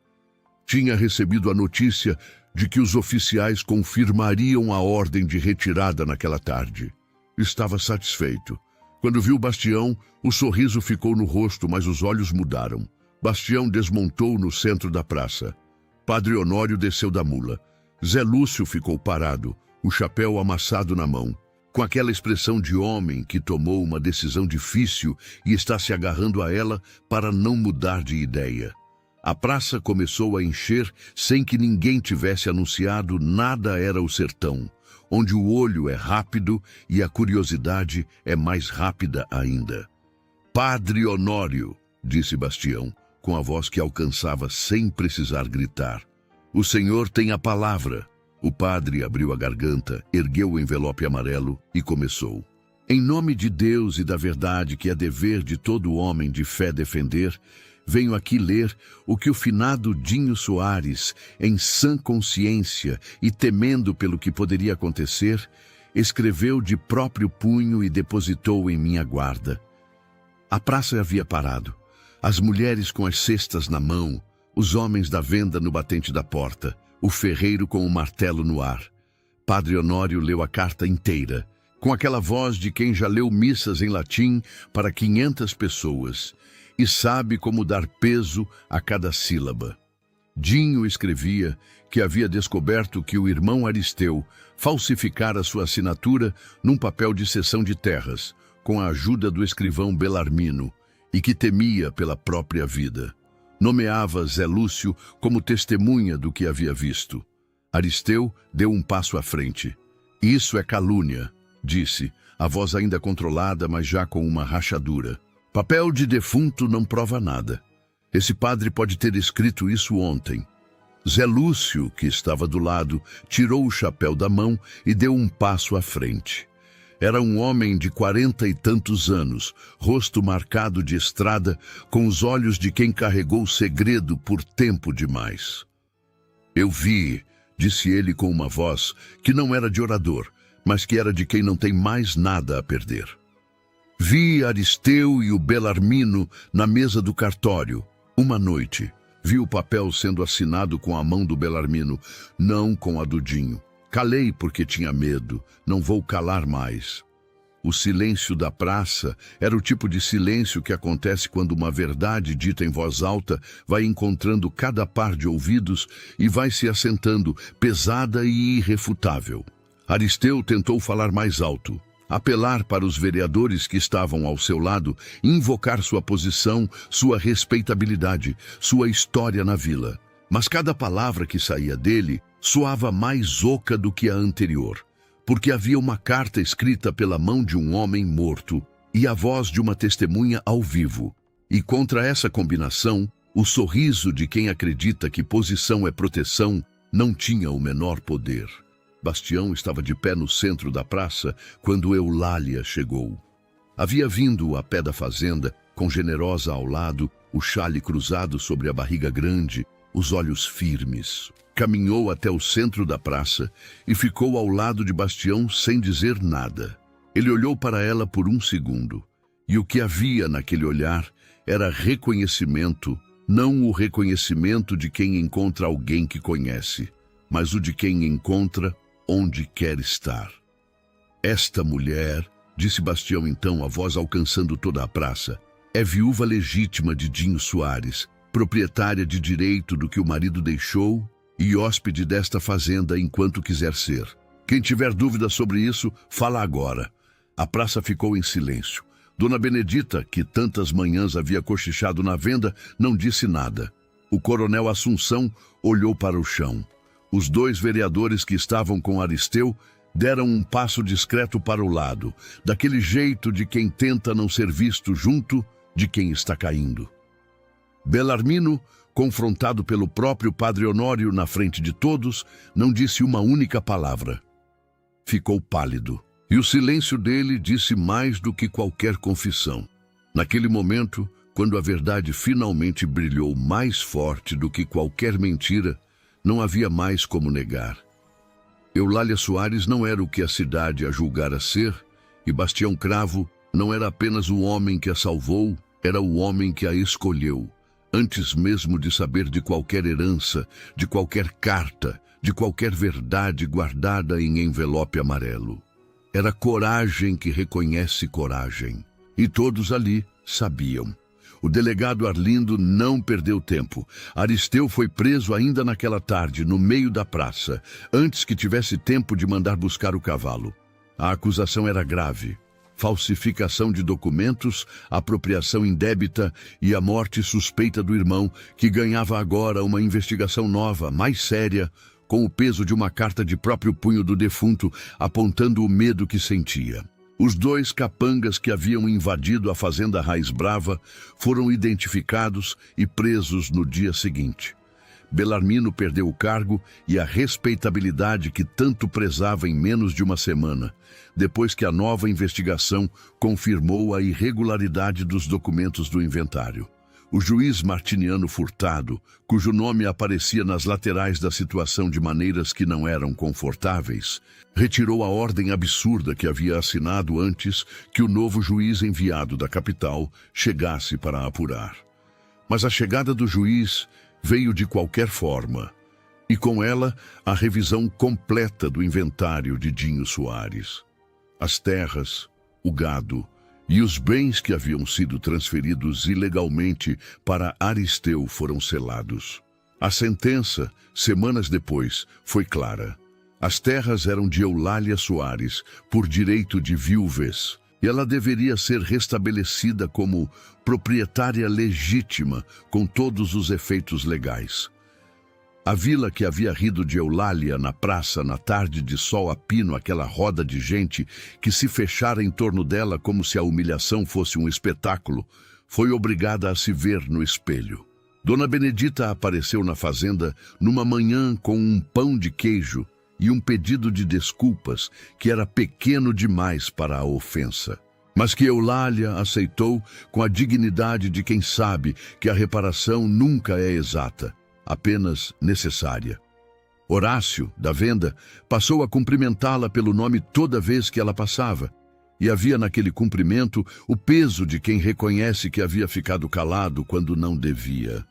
Tinha recebido a notícia de que os oficiais confirmariam a ordem de retirada naquela tarde. Estava satisfeito. Quando viu Bastião, o sorriso ficou no rosto, mas os olhos mudaram. Bastião desmontou no centro da praça. Padre Honório desceu da mula. Zé Lúcio ficou parado, o chapéu amassado na mão, com aquela expressão de homem que tomou uma decisão difícil e está se agarrando a ela para não mudar de ideia. A praça começou a encher sem que ninguém tivesse anunciado. Nada era o sertão, onde o olho é rápido e a curiosidade é mais rápida ainda. Padre Honório, disse Bastião, com a voz que alcançava sem precisar gritar. O senhor tem a palavra. O padre abriu a garganta, ergueu o envelope amarelo e começou. Em nome de Deus e da verdade que é dever de todo homem de fé defender, venho aqui ler o que o finado Dinho Soares, em sã consciência e temendo pelo que poderia acontecer, escreveu de próprio punho e depositou em minha guarda. A praça havia parado, as mulheres com as cestas na mão, os homens da venda no batente da porta, o ferreiro com o martelo no ar. Padre Honório leu a carta inteira, com aquela voz de quem já leu missas em latim para 500 pessoas, e sabe como dar peso a cada sílaba. Dinho escrevia que havia descoberto que o irmão Aristeu falsificara sua assinatura num papel de cessão de terras, com a ajuda do escrivão Belarmino, e que temia pela própria vida. Nomeava Zé Lúcio como testemunha do que havia visto. Aristeu deu um passo à frente. Isso é calúnia, disse, a voz ainda controlada, mas já com uma rachadura. Papel de defunto não prova nada. Esse padre pode ter escrito isso ontem. Zé Lúcio, que estava do lado, tirou o chapéu da mão e deu um passo à frente. Era um homem de 40 e tantos anos, rosto marcado de estrada, com os olhos de quem carregou o segredo por tempo demais. Eu vi, disse ele com uma voz que não era de orador, mas que era de quem não tem mais nada a perder. Vi Aristeu e o Belarmino na mesa do cartório, uma noite. Vi o papel sendo assinado com a mão do Belarmino, não com a do Dinho. Calei porque tinha medo, não vou calar mais. O silêncio da praça era o tipo de silêncio que acontece quando uma verdade dita em voz alta vai encontrando cada par de ouvidos e vai se assentando, pesada e irrefutável. Aristeu tentou falar mais alto, apelar para os vereadores que estavam ao seu lado, invocar sua posição, sua respeitabilidade, sua história na vila. Mas cada palavra que saía dele soava mais oca do que a anterior, porque havia uma carta escrita pela mão de um homem morto e a voz de uma testemunha ao vivo. E contra essa combinação, o sorriso de quem acredita que posição é proteção não tinha o menor poder. Bastião estava de pé no centro da praça quando Eulália chegou. Havia vindo a pé da fazenda, com Generosa ao lado, o xale cruzado sobre a barriga grande, os olhos firmes. Caminhou até o centro da praça e ficou ao lado de Bastião sem dizer nada. Ele olhou para ela por um segundo, e o que havia naquele olhar era reconhecimento, não o reconhecimento de quem encontra alguém que conhece, mas o de quem encontra onde quer estar. Esta mulher, disse Bastião então, a voz alcançando toda a praça, é viúva legítima de Dinho Soares, proprietária de direito do que o marido deixou e hóspede desta fazenda enquanto quiser ser. Quem tiver dúvida sobre isso, fala agora. A praça ficou em silêncio. Dona Benedita, que tantas manhãs havia cochichado na venda, não disse nada. O coronel Assunção olhou para o chão. Os dois vereadores que estavam com Aristeu deram um passo discreto para o lado, daquele jeito de quem tenta não ser visto junto de quem está caindo. Belarmino, confrontado pelo próprio Padre Honório na frente de todos, não disse uma única palavra. Ficou pálido, e o silêncio dele disse mais do que qualquer confissão. Naquele momento, quando a verdade finalmente brilhou mais forte do que qualquer mentira, não havia mais como negar. Eulália Soares não era o que a cidade a julgara ser, e Bastião Cravo não era apenas o homem que a salvou, era o homem que a escolheu, antes mesmo de saber de qualquer herança, de qualquer carta, de qualquer verdade guardada em envelope amarelo. Era coragem que reconhece coragem, e todos ali sabiam. O delegado Arlindo não perdeu tempo. Aristeu foi preso ainda naquela tarde, no meio da praça, antes que tivesse tempo de mandar buscar o cavalo. A acusação era grave. Falsificação de documentos, apropriação indébita e a morte suspeita do irmão, que ganhava agora uma investigação nova, mais séria, com o peso de uma carta de próprio punho do defunto, apontando o medo que sentia. Os dois capangas que haviam invadido a fazenda Raiz Brava foram identificados e presos no dia seguinte. Belarmino perdeu o cargo e a respeitabilidade que tanto prezava em menos de uma semana, depois que a nova investigação confirmou a irregularidade dos documentos do inventário. O juiz Martiniano Furtado, cujo nome aparecia nas laterais da situação de maneiras que não eram confortáveis, retirou a ordem absurda que havia assinado antes que o novo juiz enviado da capital chegasse para apurar. Mas a chegada do juiz veio de qualquer forma, e com ela a revisão completa do inventário de Dinho Soares. As terras, o gado e os bens que haviam sido transferidos ilegalmente para Aristeu foram selados. A sentença, semanas depois, foi clara. As terras eram de Eulália Soares, por direito de viuvez, e ela deveria ser restabelecida como proprietária legítima, com todos os efeitos legais. A vila que havia rido de Eulália na praça na tarde de sol a pino, aquela roda de gente que se fechara em torno dela como se a humilhação fosse um espetáculo, foi obrigada a se ver no espelho. Dona Benedita apareceu na fazenda numa manhã com um pão de queijo e um pedido de desculpas que era pequeno demais para a ofensa, mas que Eulália aceitou com a dignidade de quem sabe que a reparação nunca é exata, apenas necessária. Horácio, da venda, passou a cumprimentá-la pelo nome toda vez que ela passava, e havia naquele cumprimento o peso de quem reconhece que havia ficado calado quando não devia.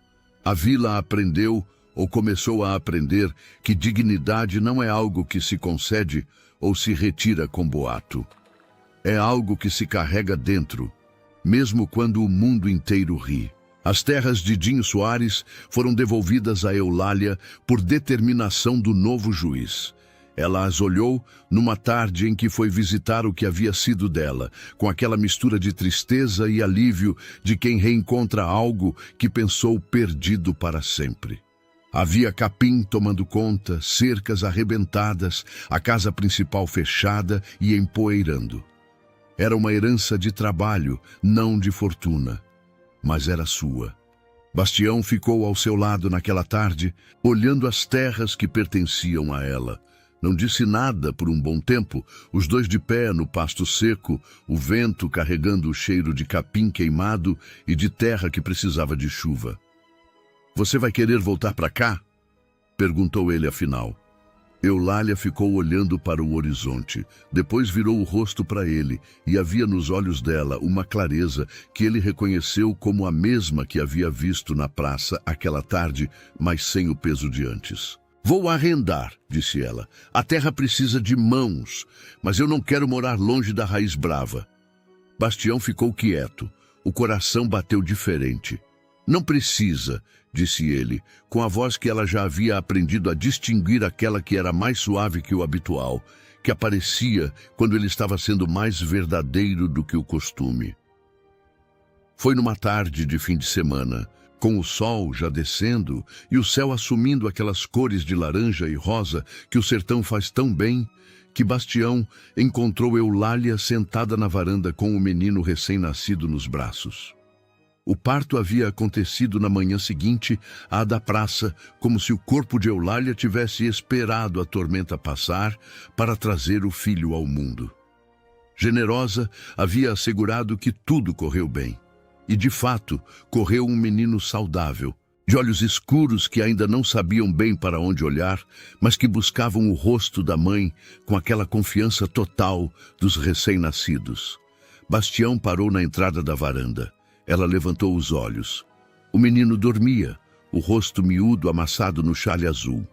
A vila aprendeu, ou começou a aprender, que dignidade não é algo que se concede ou se retira com boato. É algo que se carrega dentro, mesmo quando o mundo inteiro ri. As terras de Dinho Soares foram devolvidas a Eulália por determinação do novo juiz. Ela as olhou numa tarde em que foi visitar o que havia sido dela, com aquela mistura de tristeza e alívio de quem reencontra algo que pensou perdido para sempre. Havia capim tomando conta, cercas arrebentadas, a casa principal fechada e empoeirando. Era uma herança de trabalho, não de fortuna, mas era sua. Bastião ficou ao seu lado naquela tarde, olhando as terras que pertenciam a ela. Não disse nada por um bom tempo, os dois de pé no pasto seco, o vento carregando o cheiro de capim queimado e de terra que precisava de chuva. "Você vai querer voltar para cá?" perguntou ele afinal. Eulália ficou olhando para o horizonte, depois virou o rosto para ele, e havia nos olhos dela uma clareza que ele reconheceu como a mesma que havia visto na praça aquela tarde, mas sem o peso de antes. "Vou arrendar", disse ela. "A terra precisa de mãos, mas eu não quero morar longe da raiz brava." Bastião ficou quieto. O coração bateu diferente. "Não precisa", disse ele, com a voz que ela já havia aprendido a distinguir, aquela que era mais suave que o habitual, que aparecia quando ele estava sendo mais verdadeiro do que o costume. Foi numa tarde de fim de semana, com o sol já descendo e o céu assumindo aquelas cores de laranja e rosa que o sertão faz tão bem, que Bastião encontrou Eulália sentada na varanda com o menino recém-nascido nos braços. O parto havia acontecido na manhã seguinte à da praça, como se o corpo de Eulália tivesse esperado a tormenta passar para trazer o filho ao mundo. Generosa havia assegurado que tudo correu bem. E, de fato, correu um menino saudável, de olhos escuros que ainda não sabiam bem para onde olhar, mas que buscavam o rosto da mãe com aquela confiança total dos recém-nascidos. Bastião parou na entrada da varanda. Ela levantou os olhos. O menino dormia, o rosto miúdo amassado no xale azul.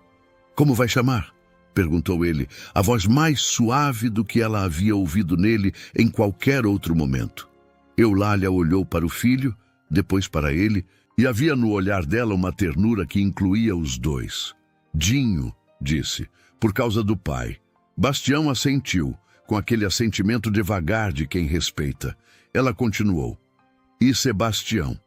"Como vai chamar?" perguntou ele, a voz mais suave do que ela havia ouvido nele em qualquer outro momento. Eulália olhou para o filho, depois para ele, e havia no olhar dela uma ternura que incluía os dois. "Dinho", disse, "por causa do pai." Bastião assentiu, com aquele assentimento devagar de quem respeita. Ela continuou. "E Sebastião?"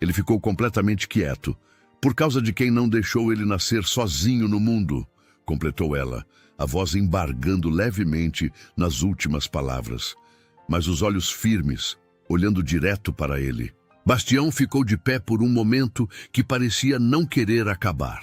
Ele ficou completamente quieto. "Por causa de quem não deixou ele nascer sozinho no mundo", completou ela, a voz embargando levemente nas últimas palavras, mas os olhos firmes, olhando direto para ele. Bastião ficou de pé por um momento que parecia não querer acabar.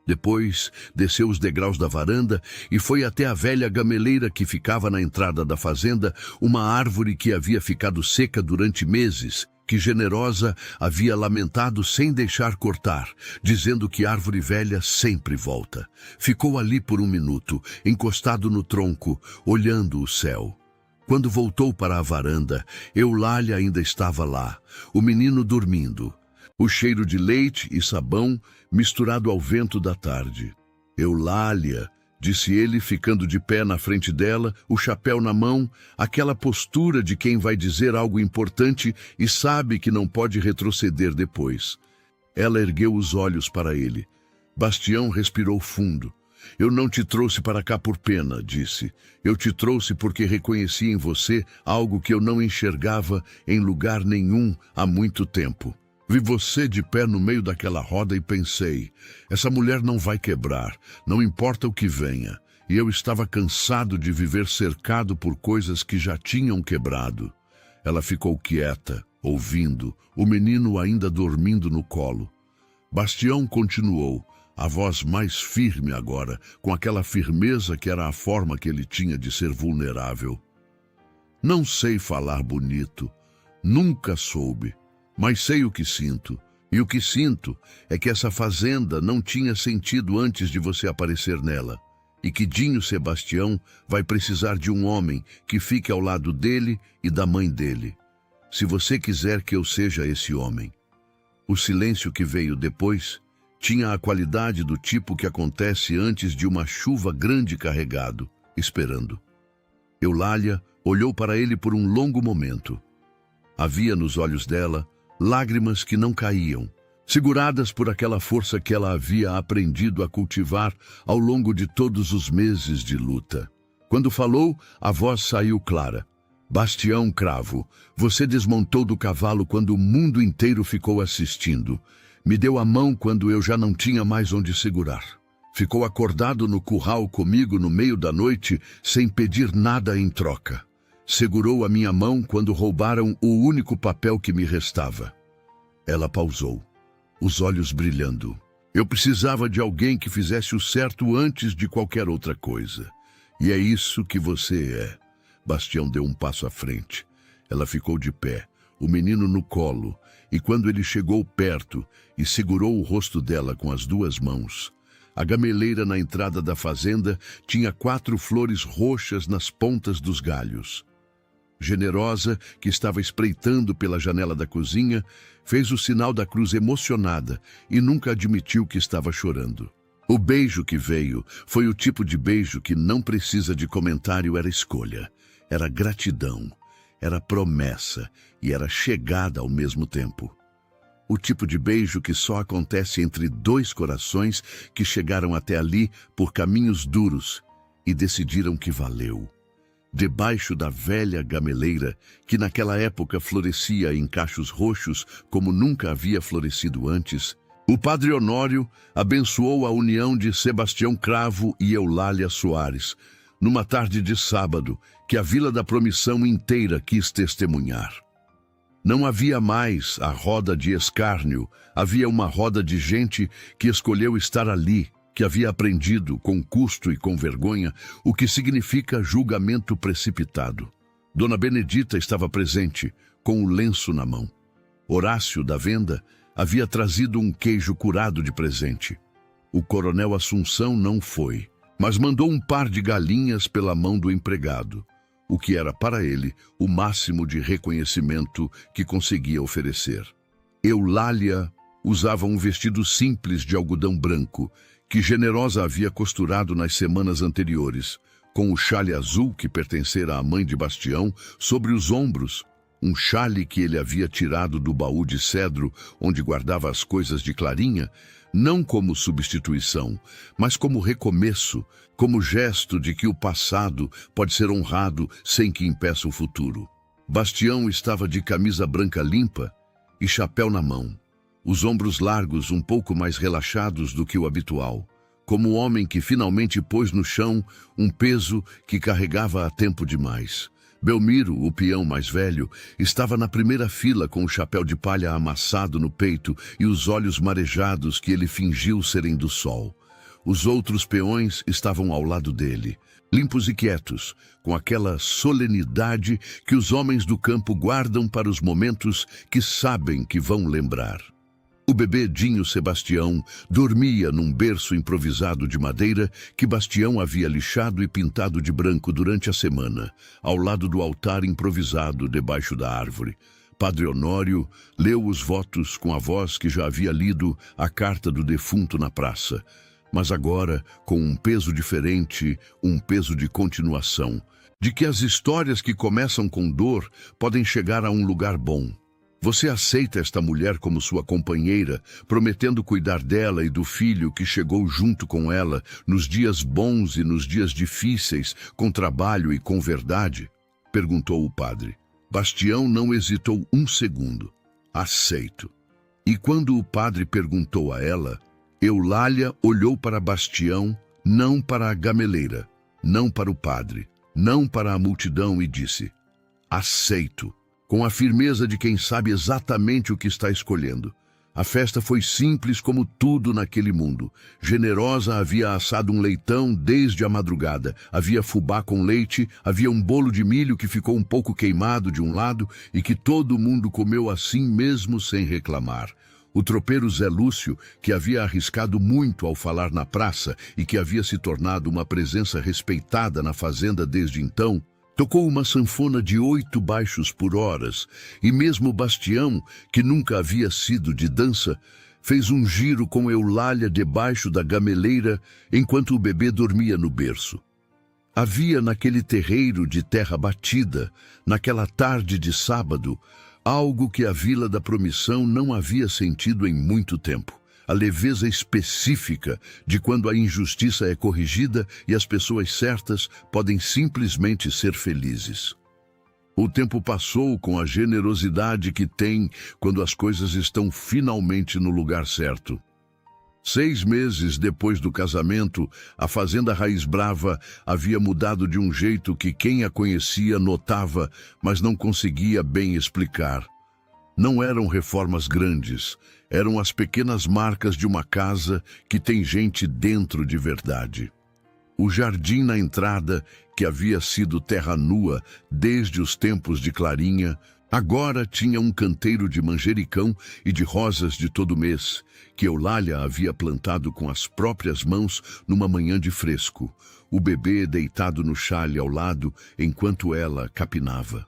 Depois, desceu os degraus da varanda e foi até a velha gameleira que ficava na entrada da fazenda, uma árvore que havia ficado seca durante meses, que Generosa havia lamentado sem deixar cortar, dizendo que árvore velha sempre volta. Ficou ali por um minuto, encostado no tronco, olhando o céu. Quando voltou para a varanda, Eulália ainda estava lá, o menino dormindo. O cheiro de leite e sabão misturado ao vento da tarde. "Eulália", disse ele, ficando de pé na frente dela, o chapéu na mão, aquela postura de quem vai dizer algo importante e sabe que não pode retroceder depois. Ela ergueu os olhos para ele. Bastião respirou fundo. "Eu não te trouxe para cá por pena", disse. "Eu te trouxe porque reconheci em você algo que eu não enxergava em lugar nenhum há muito tempo. Vi você de pé no meio daquela roda e pensei, essa mulher não vai quebrar, não importa o que venha. E eu estava cansado de viver cercado por coisas que já tinham quebrado." Ela ficou quieta, ouvindo, o menino ainda dormindo no colo. Bastião continuou, a voz mais firme agora, com aquela firmeza que era a forma que ele tinha de ser vulnerável. "Não sei falar bonito, nunca soube. Mas sei o que sinto, e o que sinto é que essa fazenda não tinha sentido antes de você aparecer nela, e que Dinho Sebastião vai precisar de um homem que fique ao lado dele e da mãe dele. Se você quiser que eu seja esse homem." O silêncio que veio depois tinha a qualidade do tipo que acontece antes de uma chuva grande carregado, esperando. Eulália olhou para ele por um longo momento. Havia nos olhos dela lágrimas que não caíam, seguradas por aquela força que ela havia aprendido a cultivar ao longo de todos os meses de luta. Quando falou, a voz saiu clara. "Bastião Cravo, você desmontou do cavalo quando o mundo inteiro ficou assistindo. Me deu a mão quando eu já não tinha mais onde segurar. Ficou acordado no curral comigo no meio da noite sem pedir nada em troca. Segurou a minha mão quando roubaram o único papel que me restava. Ela pausou, os olhos brilhando. Eu precisava de alguém que fizesse o certo antes de qualquer outra coisa. E é isso que você é. Bastião deu um passo à frente. Ela ficou de pé, o menino no colo, e quando ele chegou perto e segurou o rosto dela com as duas mãos, a gameleira na entrada da fazenda tinha 4 flores roxas nas pontas dos galhos. Generosa, que estava espreitando pela janela da cozinha, fez o sinal da cruz emocionada e nunca admitiu que estava chorando. O beijo que veio foi o tipo de beijo que não precisa de comentário, era escolha, era gratidão, era promessa e era chegada ao mesmo tempo. O tipo de beijo que só acontece entre 2 corações que chegaram até ali por caminhos duros e decidiram que valeu. Debaixo da velha gameleira, que naquela época florescia em cachos roxos como nunca havia florescido antes, o padre Honório abençoou a união de Sebastião Cravo e Eulália Soares, numa tarde de sábado que a Vila da Promissão inteira quis testemunhar. Não havia mais a roda de escárnio, havia uma roda de gente que escolheu estar ali, que havia aprendido, com custo e com vergonha, o que significa julgamento precipitado. Dona Benedita estava presente, com o lenço na mão. Horácio, da venda, havia trazido um queijo curado de presente. O coronel Assunção não foi, mas mandou um par de galinhas pela mão do empregado, o que era para ele o máximo de reconhecimento que conseguia oferecer. Eulália usava um vestido simples de algodão branco, que Generosa havia costurado nas semanas anteriores, com o chale azul que pertencera à mãe de Bastião sobre os ombros, um chale que ele havia tirado do baú de cedro onde guardava as coisas de Clarinha, não como substituição, mas como recomeço, como gesto de que o passado pode ser honrado sem que impeça o futuro. Bastião estava de camisa branca limpa e chapéu na mão, os ombros largos um pouco mais relaxados do que o habitual, como o homem que finalmente pôs no chão um peso que carregava há tempo demais. Belmiro, o peão mais velho, estava na primeira fila com o chapéu de palha amassado no peito e os olhos marejados que ele fingiu serem do sol. Os outros peões estavam ao lado dele, limpos e quietos, com aquela solenidade que os homens do campo guardam para os momentos que sabem que vão lembrar. O bebê Dinho Sebastião dormia num berço improvisado de madeira que Bastião havia lixado e pintado de branco durante a semana, ao lado do altar improvisado debaixo da árvore. Padre Honório leu os votos com a voz que já havia lido a carta do defunto na praça, mas agora com um peso diferente, um peso de continuação, de que as histórias que começam com dor podem chegar a um lugar bom. Você aceita esta mulher como sua companheira, prometendo cuidar dela e do filho que chegou junto com ela nos dias bons e nos dias difíceis, com trabalho e com verdade? Perguntou o padre. Bastião não hesitou um segundo. Aceito. E quando o padre perguntou a ela, Eulália olhou para Bastião, não para a gameleira, não para o padre, não para a multidão e disse: aceito. Com a firmeza de quem sabe exatamente o que está escolhendo. A festa foi simples como tudo naquele mundo. Generosa havia assado um leitão desde a madrugada. Havia fubá com leite, havia um bolo de milho que ficou um pouco queimado de um lado e que todo mundo comeu assim mesmo sem reclamar. O tropeiro Zé Lúcio, que havia arriscado muito ao falar na praça e que havia se tornado uma presença respeitada na fazenda desde então, tocou uma sanfona de 8 baixos por horas, e mesmo Bastião, que nunca havia sido de dança, fez um giro com Eulália debaixo da gameleira enquanto o bebê dormia no berço. Havia naquele terreiro de terra batida, naquela tarde de sábado, algo que a Vila da Promissão não havia sentido em muito tempo. A leveza específica de quando a injustiça é corrigida e as pessoas certas podem simplesmente ser felizes. O tempo passou com a generosidade que tem quando as coisas estão finalmente no lugar certo. 6 meses depois do casamento, a fazenda Raiz Brava havia mudado de um jeito que quem a conhecia notava, mas não conseguia bem explicar. Não eram reformas grandes, eram as pequenas marcas de uma casa que tem gente dentro de verdade. O jardim na entrada, que havia sido terra nua desde os tempos de Clarinha, agora tinha um canteiro de manjericão e de rosas de todo mês, que Eulália havia plantado com as próprias mãos numa manhã de fresco, o bebê deitado no chale ao lado enquanto ela capinava.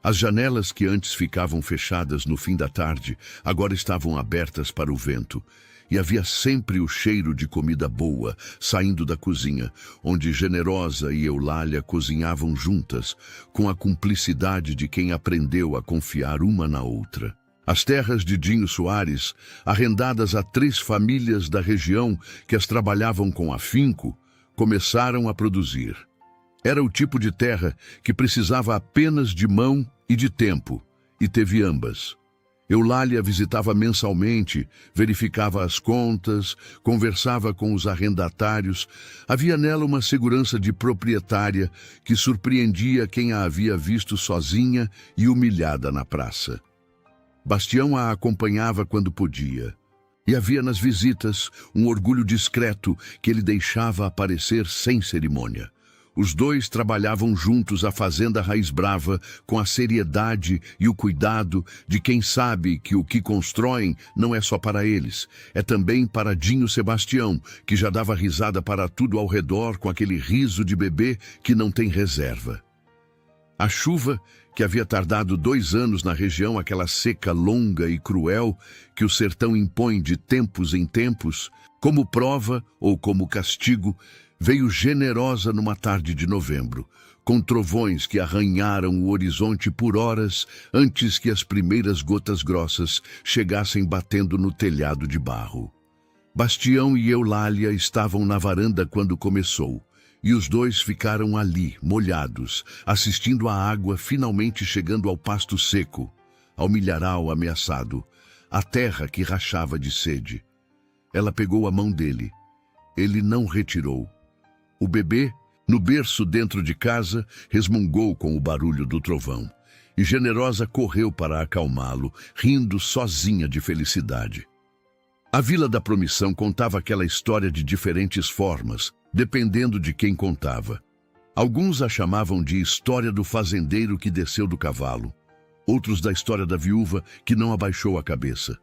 As janelas que antes ficavam fechadas no fim da tarde, agora estavam abertas para o vento, e havia sempre o cheiro de comida boa saindo da cozinha, onde Generosa e Eulália cozinhavam juntas, com a cumplicidade de quem aprendeu a confiar uma na outra. As terras de Dinho Soares, arrendadas a 3 famílias da região que as trabalhavam com afinco, começaram a produzir. Era o tipo de terra que precisava apenas de mão e de tempo, e teve ambas. Eulália visitava mensalmente, verificava as contas, conversava com os arrendatários. Havia nela uma segurança de proprietária que surpreendia quem a havia visto sozinha e humilhada na praça. Bastião a acompanhava quando podia. E havia nas visitas um orgulho discreto que ele deixava aparecer sem cerimônia. Os dois trabalhavam juntos a fazenda Raiz Brava com a seriedade e o cuidado de quem sabe que o que constroem não é só para eles, é também para Dinho Sebastião, que já dava risada para tudo ao redor com aquele riso de bebê que não tem reserva. A chuva, que havia tardado 2 anos na região, aquela seca longa e cruel que o sertão impõe de tempos em tempos, como prova ou como castigo, veio generosa numa tarde de novembro, com trovões que arranharam o horizonte por horas antes que as primeiras gotas grossas chegassem batendo no telhado de barro. Bastião e Eulália estavam na varanda quando começou, e os dois ficaram ali, molhados, assistindo a água finalmente chegando ao pasto seco, ao milharal ameaçado, à terra que rachava de sede. Ela pegou a mão dele. Ele não retirou. O bebê, no berço dentro de casa, resmungou com o barulho do trovão, e Generosa correu para acalmá-lo, rindo sozinha de felicidade. A Vila da Promissão contava aquela história de diferentes formas, dependendo de quem contava. Alguns a chamavam de história do fazendeiro que desceu do cavalo, outros da história da viúva que não abaixou a cabeça.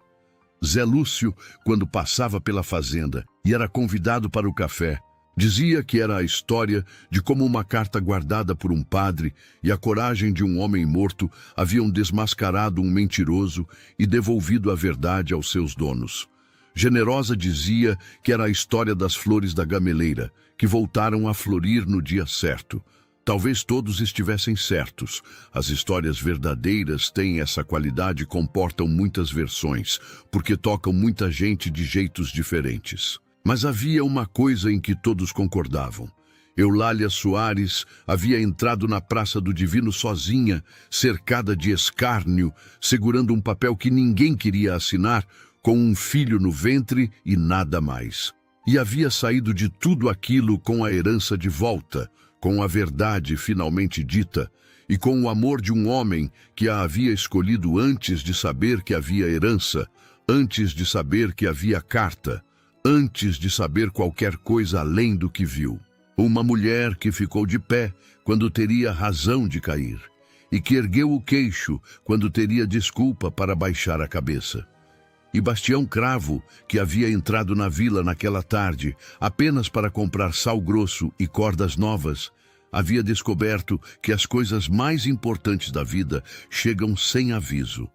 Zé Lúcio, quando passava pela fazenda e era convidado para o café, dizia que era a história de como uma carta guardada por um padre e a coragem de um homem morto haviam desmascarado um mentiroso e devolvido a verdade aos seus donos. Generosa dizia que era a história das flores da gameleira, que voltaram a florir no dia certo. Talvez todos estivessem certos. As histórias verdadeiras têm essa qualidade e comportam muitas versões, porque tocam muita gente de jeitos diferentes. Mas havia uma coisa em que todos concordavam. Eulália Soares havia entrado na Praça do Divino sozinha, cercada de escárnio, segurando um papel que ninguém queria assinar, com um filho no ventre e nada mais. E havia saído de tudo aquilo com a herança de volta, com a verdade finalmente dita, e com o amor de um homem que a havia escolhido antes de saber que havia herança, antes de saber que havia carta, antes de saber qualquer coisa além do que viu. Uma mulher que ficou de pé quando teria razão de cair, e que ergueu o queixo quando teria desculpa para baixar a cabeça. E Bastião Cravo, que havia entrado na vila naquela tarde apenas para comprar sal grosso e cordas novas, havia descoberto que as coisas mais importantes da vida chegam sem aviso,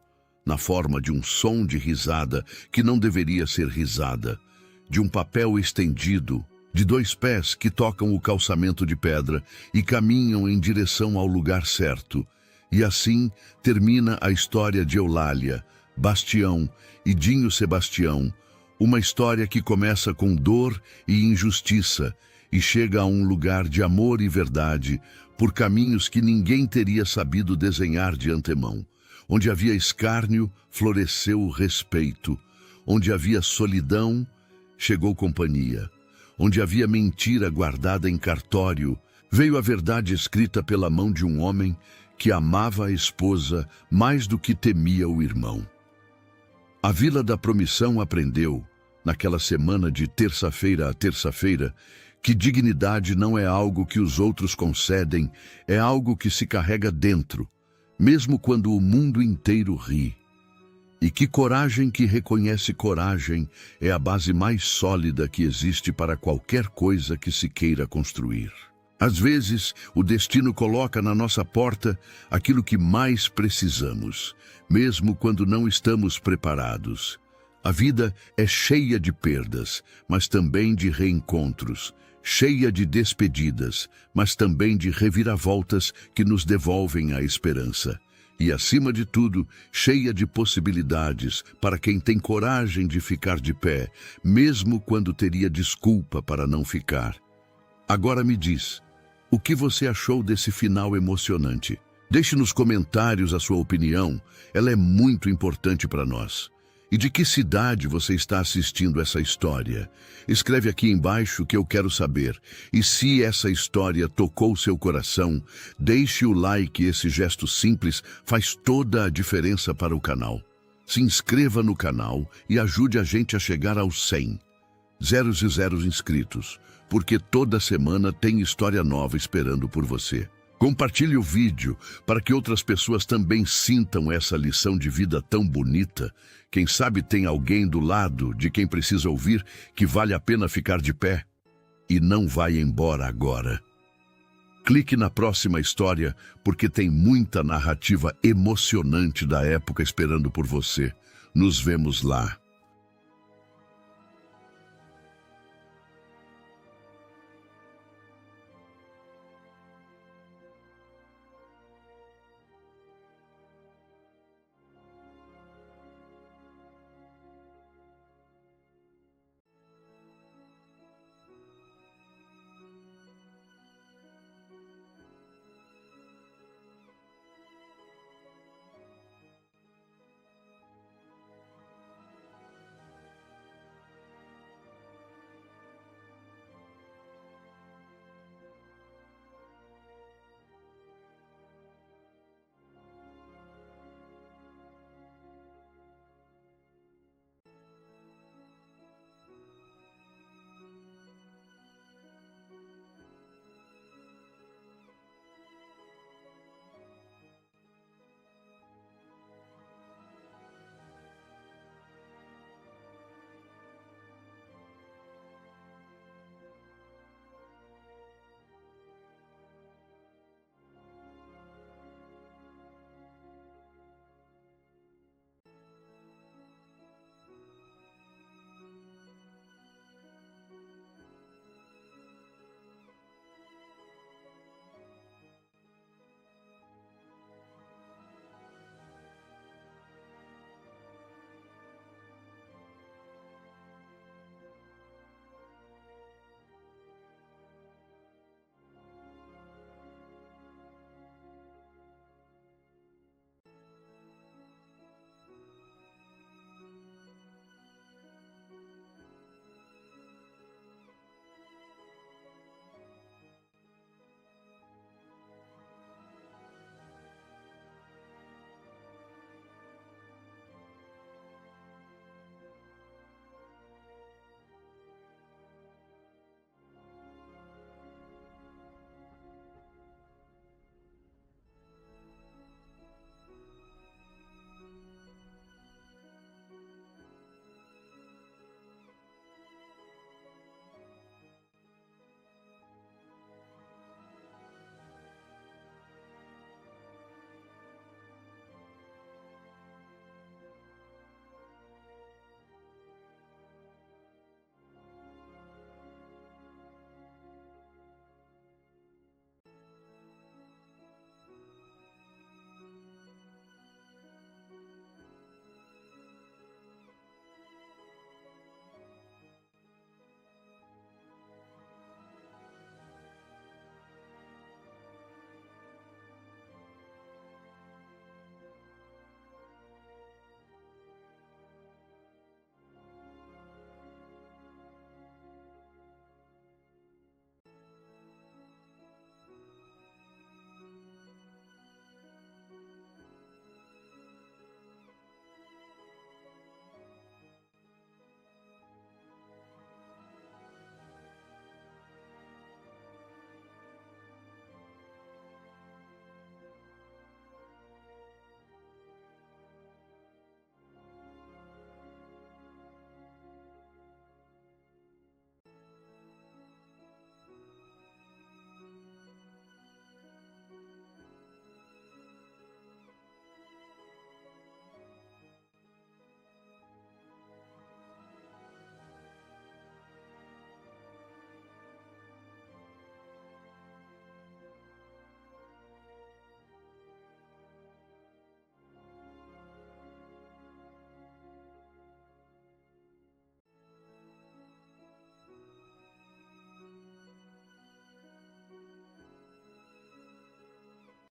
na forma de um som de risada que não deveria ser risada, de um papel estendido, de 2 pés que tocam o calçamento de pedra e caminham em direção ao lugar certo. E assim termina a história de Eulália, Bastião e Dinho Sebastião, uma história que começa com dor e injustiça e chega a um lugar de amor e verdade por caminhos que ninguém teria sabido desenhar de antemão. Onde havia escárnio, floresceu o respeito. Onde havia solidão, chegou companhia. Onde havia mentira guardada em cartório, veio a verdade escrita pela mão de um homem que amava a esposa mais do que temia o irmão. A Vila da Promissão aprendeu, naquela semana de terça-feira a terça-feira, que dignidade não é algo que os outros concedem, é algo que se carrega dentro, mesmo quando o mundo inteiro ri. E que coragem que reconhece coragem é a base mais sólida que existe para qualquer coisa que se queira construir. Às vezes, o destino coloca na nossa porta aquilo que mais precisamos, mesmo quando não estamos preparados. A vida é cheia de perdas, mas também de reencontros, cheia de despedidas, mas também de reviravoltas que nos devolvem a esperança. E, acima de tudo, cheia de possibilidades para quem tem coragem de ficar de pé, mesmo quando teria desculpa para não ficar. Agora me diz, o que você achou desse final emocionante? Deixe nos comentários a sua opinião, ela é muito importante para nós. E de que cidade você está assistindo essa história? Escreve aqui embaixo que eu quero saber. E se essa história tocou seu coração, deixe o like, esse gesto simples faz toda a diferença para o canal. Se inscreva no canal e ajude a gente a chegar aos 100. Zeros e zeros inscritos, porque toda semana tem história nova esperando por você. Compartilhe o vídeo para que outras pessoas também sintam essa lição de vida tão bonita. Quem sabe tem alguém do lado de quem precisa ouvir que vale a pena ficar de pé e não vai embora agora. Clique na próxima história porque tem muita narrativa emocionante da época esperando por você. Nos vemos lá.